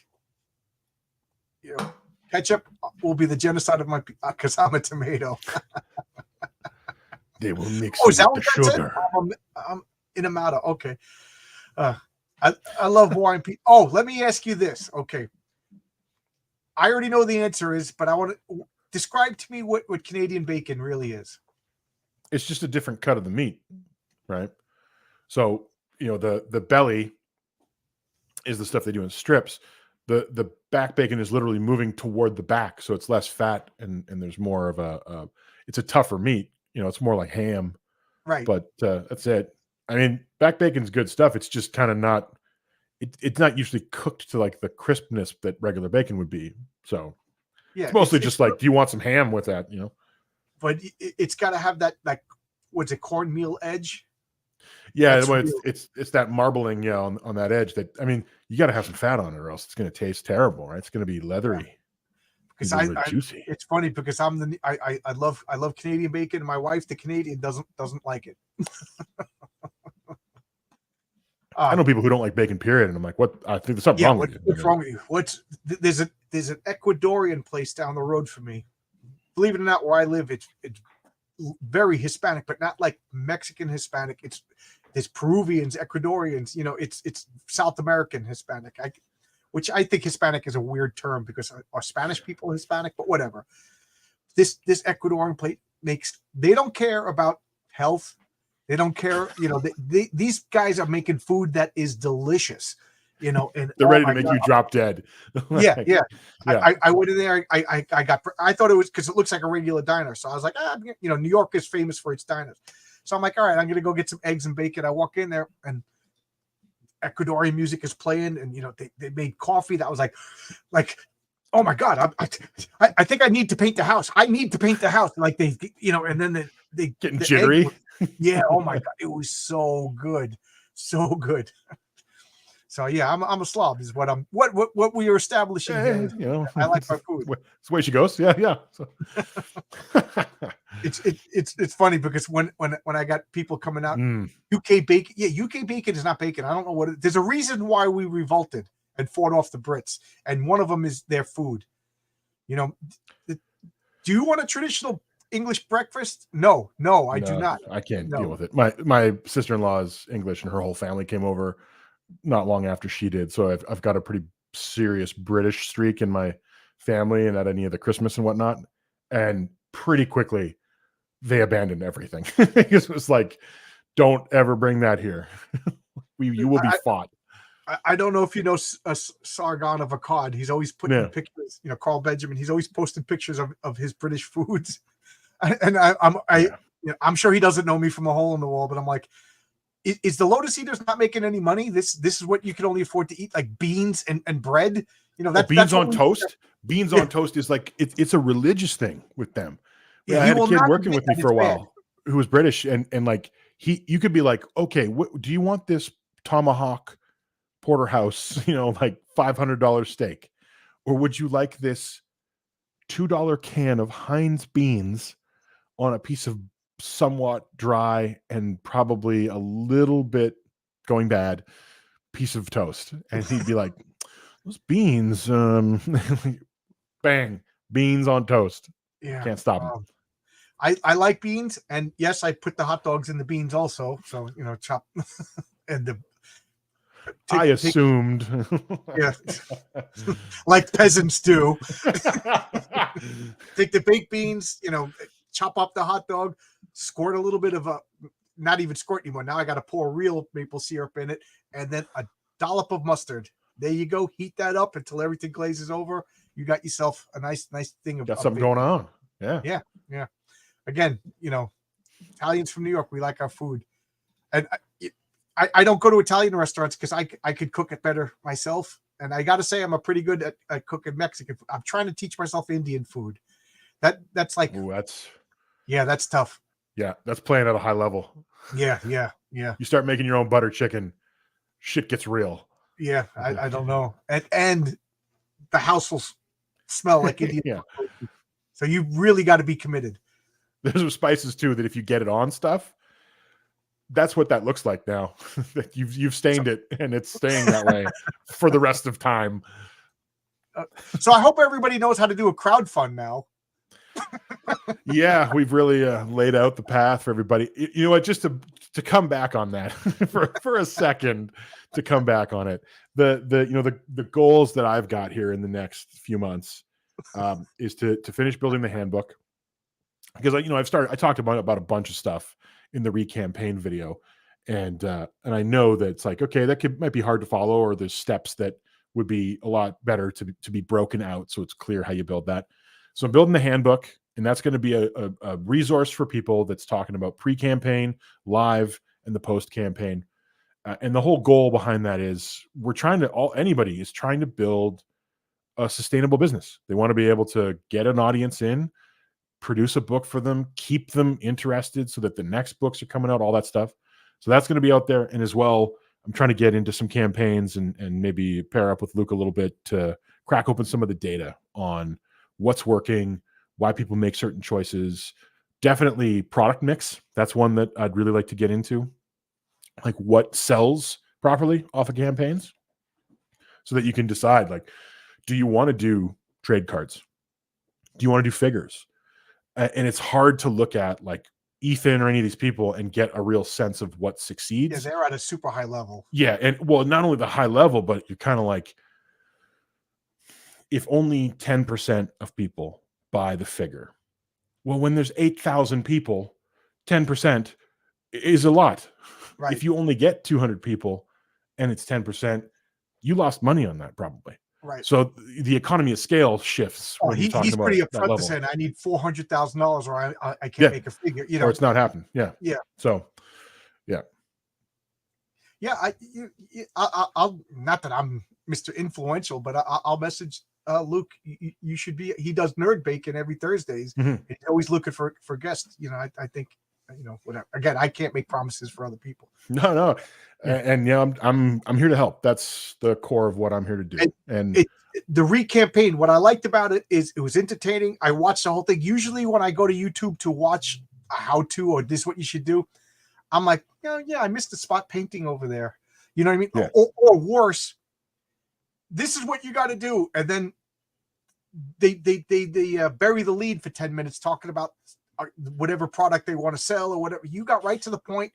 You know, ketchup will be the genocide of my because I'm a tomato. They will mix with the sugar. I'm in a matter. Okay. Uh, I love Hawaiian pizza. Oh, let me ask you this. Okay. I already know the answer is, but I want to describe to me what Canadian bacon really is. It's just a different cut of the meat, right? So, the belly is the stuff they do in strips. The back bacon is literally moving toward the back, so it's less fat and there's more of it's a tougher meat. It's more like ham, Right. but that's it. I mean, back bacon's good stuff. It's just kind of not. It's not usually cooked to like the crispness that regular bacon would be. So Yeah. it's mostly just like, do you want some ham with that? But it's got to have that what's it, cornmeal edge? Yeah, well, it's that marbling, on that edge. That, I mean, you got to have some fat on it, or else it's going to taste terrible, right? It's going to be leathery. Because juicy. It's funny because I love Canadian bacon, and my wife, the Canadian, doesn't like it. I know people who don't like bacon, period, and I'm like, what? I think there's something wrong with you. What's wrong with you? There's an Ecuadorian place down the road from me. Believe it or not, where I live, it's very Hispanic, but not like Mexican Hispanic. There's Peruvians, Ecuadorians. It's South American Hispanic. Which I think Hispanic is a weird term because are Spanish people Hispanic, but whatever. This Ecuadorian plate they don't care about health. They don't care. These guys are making food that is delicious. And they're ready to make you drop dead. Yeah. I went in there. I thought it was because it looks like a regular diner. So I was like, New York is famous for its diners. So I'm like, all right, I'm gonna go get some eggs and bacon. I walk in there and Ecuadorian music is playing, and they made coffee that was like, oh my god, I think I need to paint the house. I need to paint the house. Like and then they getting jittery. Yeah. Oh my god, it was so good, so good. So yeah, I'm a slob. Is what we are establishing here. I like my food. It's the way she goes. Yeah. So. It's funny because when I got people coming out, UK bacon. Yeah, UK bacon is not bacon. I don't know what. There's a reason why we revolted and fought off the Brits, and one of them is their food. Do you want a traditional English breakfast? No, I do not. I can't deal with it. My sister-in-law is English, and her whole family came over not long after she did. So I've got a pretty serious British streak in my family and at any of the Christmas and whatnot. And pretty quickly they abandoned everything. It was like, don't ever bring that here. You will be fought. I don't know if you know Sargon of Akkad. He's always putting pictures, Carl Benjamin, he's always posting pictures of his British foods. And I'm sure he doesn't know me from a hole in the wall, but I'm like, is the Lotus Eaters not making any money? This is what you can only afford to eat, like beans and bread. Beans on toast. Beans on toast is like it's a religious thing with them. Yeah, I had a kid working with me for a while who was British, and like you could be like, okay, do you want this tomahawk porterhouse, like $500 steak, or would you like this $2 can of Heinz beans on a piece of somewhat dry and probably a little bit going bad piece of toast? And he'd be like, those beans, bang, beans on toast. Yeah, can't stop them. I like beans, and yes, I put the hot dogs in the beans also. So chop and I assumed. Yeah, like peasants do. Take the baked beans, chop up the hot dog, squirt a little bit of not even squirt anymore. Now I got to pour real maple syrup in it, and then a dollop of mustard. There you go. Heat that up until everything glazes over. You got yourself a nice thing of got something going on. Yeah. Again, Italians from New York, we like our food, and I don't go to Italian restaurants because I could cook it better myself. And I got to say, I'm a pretty good at cooking Mexican food. I'm trying to teach myself Indian food. That's like, that's tough. Yeah, that's playing at a high level. Yeah. You start making your own butter chicken, shit gets real. Yeah, I don't know. And the house will smell like Indian. Yeah. So you really got to be committed. There's some spices too that if you get it on stuff, that's what that looks like now. You've stained it, and it's staying that way for the rest of time. So I hope everybody knows how to do a crowdfund now. Yeah, we've really laid out the path for everybody. You know what? Just to to come back on that for a second, to come back on it, the goals that I've got here in the next few months is to finish building the handbook, because I talked about a bunch of stuff in the recampaign video, and I know that it's like, okay, might be hard to follow, or there's steps that would be a lot better to be broken out so it's clear how you build that. So I'm building the handbook, and that's going to be a resource for people that's talking about pre-campaign, live, and the post-campaign. And the whole goal behind that is anybody is trying to build a sustainable business. They want to be able to get an audience in, produce a book for them, keep them interested so that the next books are coming out, all that stuff. So that's going to be out there. And as well, I'm trying to get into some campaigns and maybe pair up with Luke a little bit to crack open some of the data on what's working, why people make certain choices. Definitely product mix. That's one that I'd really like to get into. Like what sells properly off of campaigns, so that you can decide, like, do you want to do trade cards? Do you want to do figures? And it's hard to look at like Ethan or any of these people and get a real sense of what succeeds. Yeah, they're at a super high level. Yeah. And well, not only the high level, but you're kind of like, if only 10% of people buy the figure, well, when there's 8,000 people, 10% is a lot. Right. If you only get 200 people and it's 10%, you lost money on that probably. Right. So the economy of scale shifts. Oh, when you're talking he's about pretty that upfront to level. say, I need $400,000 or I can't make a figure. You know, or it's not happening. Yeah. Yeah. So, yeah. Yeah. I'll not that I'm Mr. Influential, but I'll message Luke. You should be. He does Nerd Bacon every Thursdays. Mhm. He's always looking for guests. You know, I think, you know, whatever. Again, I can't make promises for other people. No. And yeah, I'm here to help. That's the core of what I'm here to do. And the recampaign, what I liked about it is it was entertaining. I watched the whole thing. Usually when I go to YouTube to watch a how-to or this is what you should do, I'm like, yeah, I missed the spot painting over there. You know what I mean? Yeah. Or worse, this is what you got to do. And then they bury the lead for 10 minutes talking about whatever product they want to sell or whatever. You got right to the point.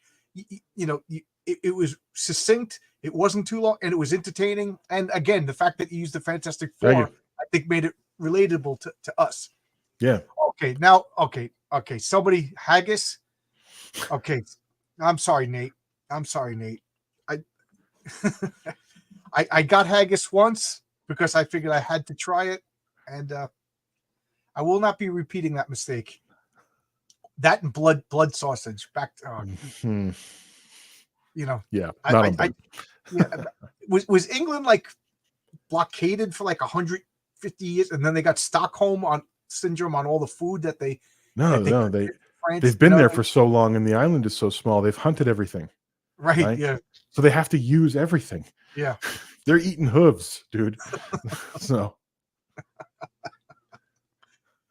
It was succinct. It wasn't too long, and it was entertaining. And again, the fact that you used the Fantastic Four, I think, made it relatable to us. Yeah. Okay. Now, okay. Somebody haggis. Okay. I'm sorry, Nate. I got haggis once because I figured I had to try it, and I will not be repeating that mistake. That and blood sausage. Back to, you know. Yeah. Was England like blockaded for like 150 years, and then they got Stockholm syndrome on all the food that they. They've been there for so long, and the island is so small. They've hunted everything. Right. Yeah. So they have to use everything. Yeah. They're eating hooves, dude. So.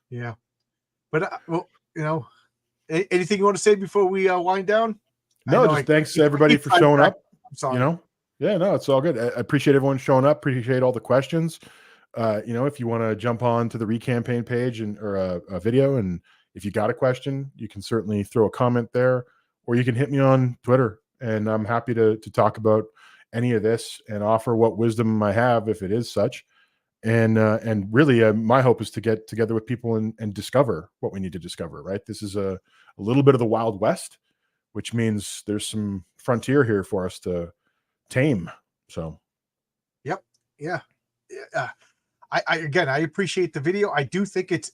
Yeah. But well, you know, anything you want to say before we wind down? No, just thanks everybody for showing up. I'm sorry. You know, yeah, no, it's all good. I appreciate everyone showing up. Appreciate all the questions. If you want to jump on to the recampaign page or a video, and if you got a question, you can certainly throw a comment there, or you can hit me on Twitter, and I'm happy to talk about any of this and offer what wisdom I have, if it is such. And really, my hope is to get together with people and discover what we need to discover. Right, this is a little bit of the Wild West, which means there's some frontier here for us to tame. So, yep, yeah. I appreciate the video. I do think it's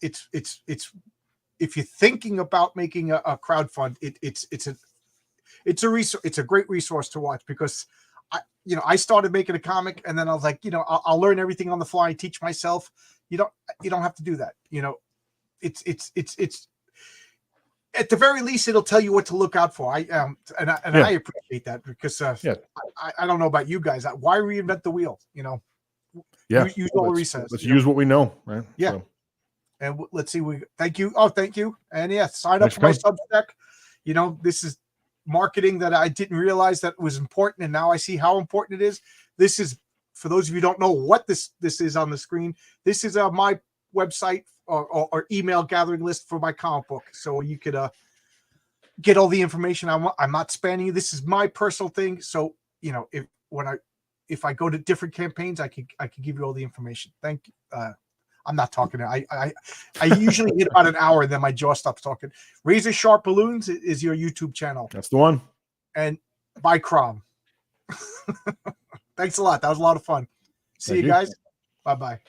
if you're thinking about making a crowdfund, it's a resource. It's a great resource to watch, because I started making a comic, and then I was like, I'll learn everything on the fly, teach myself. You don't have to do that. It's at the very least, it'll tell you what to look out for. I appreciate that, because I don't know about you guys. Why reinvent the wheel? Use all the resources. Let's use what we know, right? Yeah. So. And let's see. Thank you. Oh, thank you. And sign up for my Substack. This is marketing that I didn't realize that was important, and now I see how important it is. This is, for those of you who don't know what this is on the screen, this is my website or email gathering list for my comic book. So you could get all the information I want. I'm not spamming you. This is my personal thing. So, you know, if I go to different campaigns, I could give you all the information. Thank you. I'm not talking. I usually hit about an hour, then my jaw stops talking. Razor Sharp Balloons is your YouTube channel. That's the one. And by Crom. Thanks a lot. That was a lot of fun. See Thank you you. guys. Bye-bye.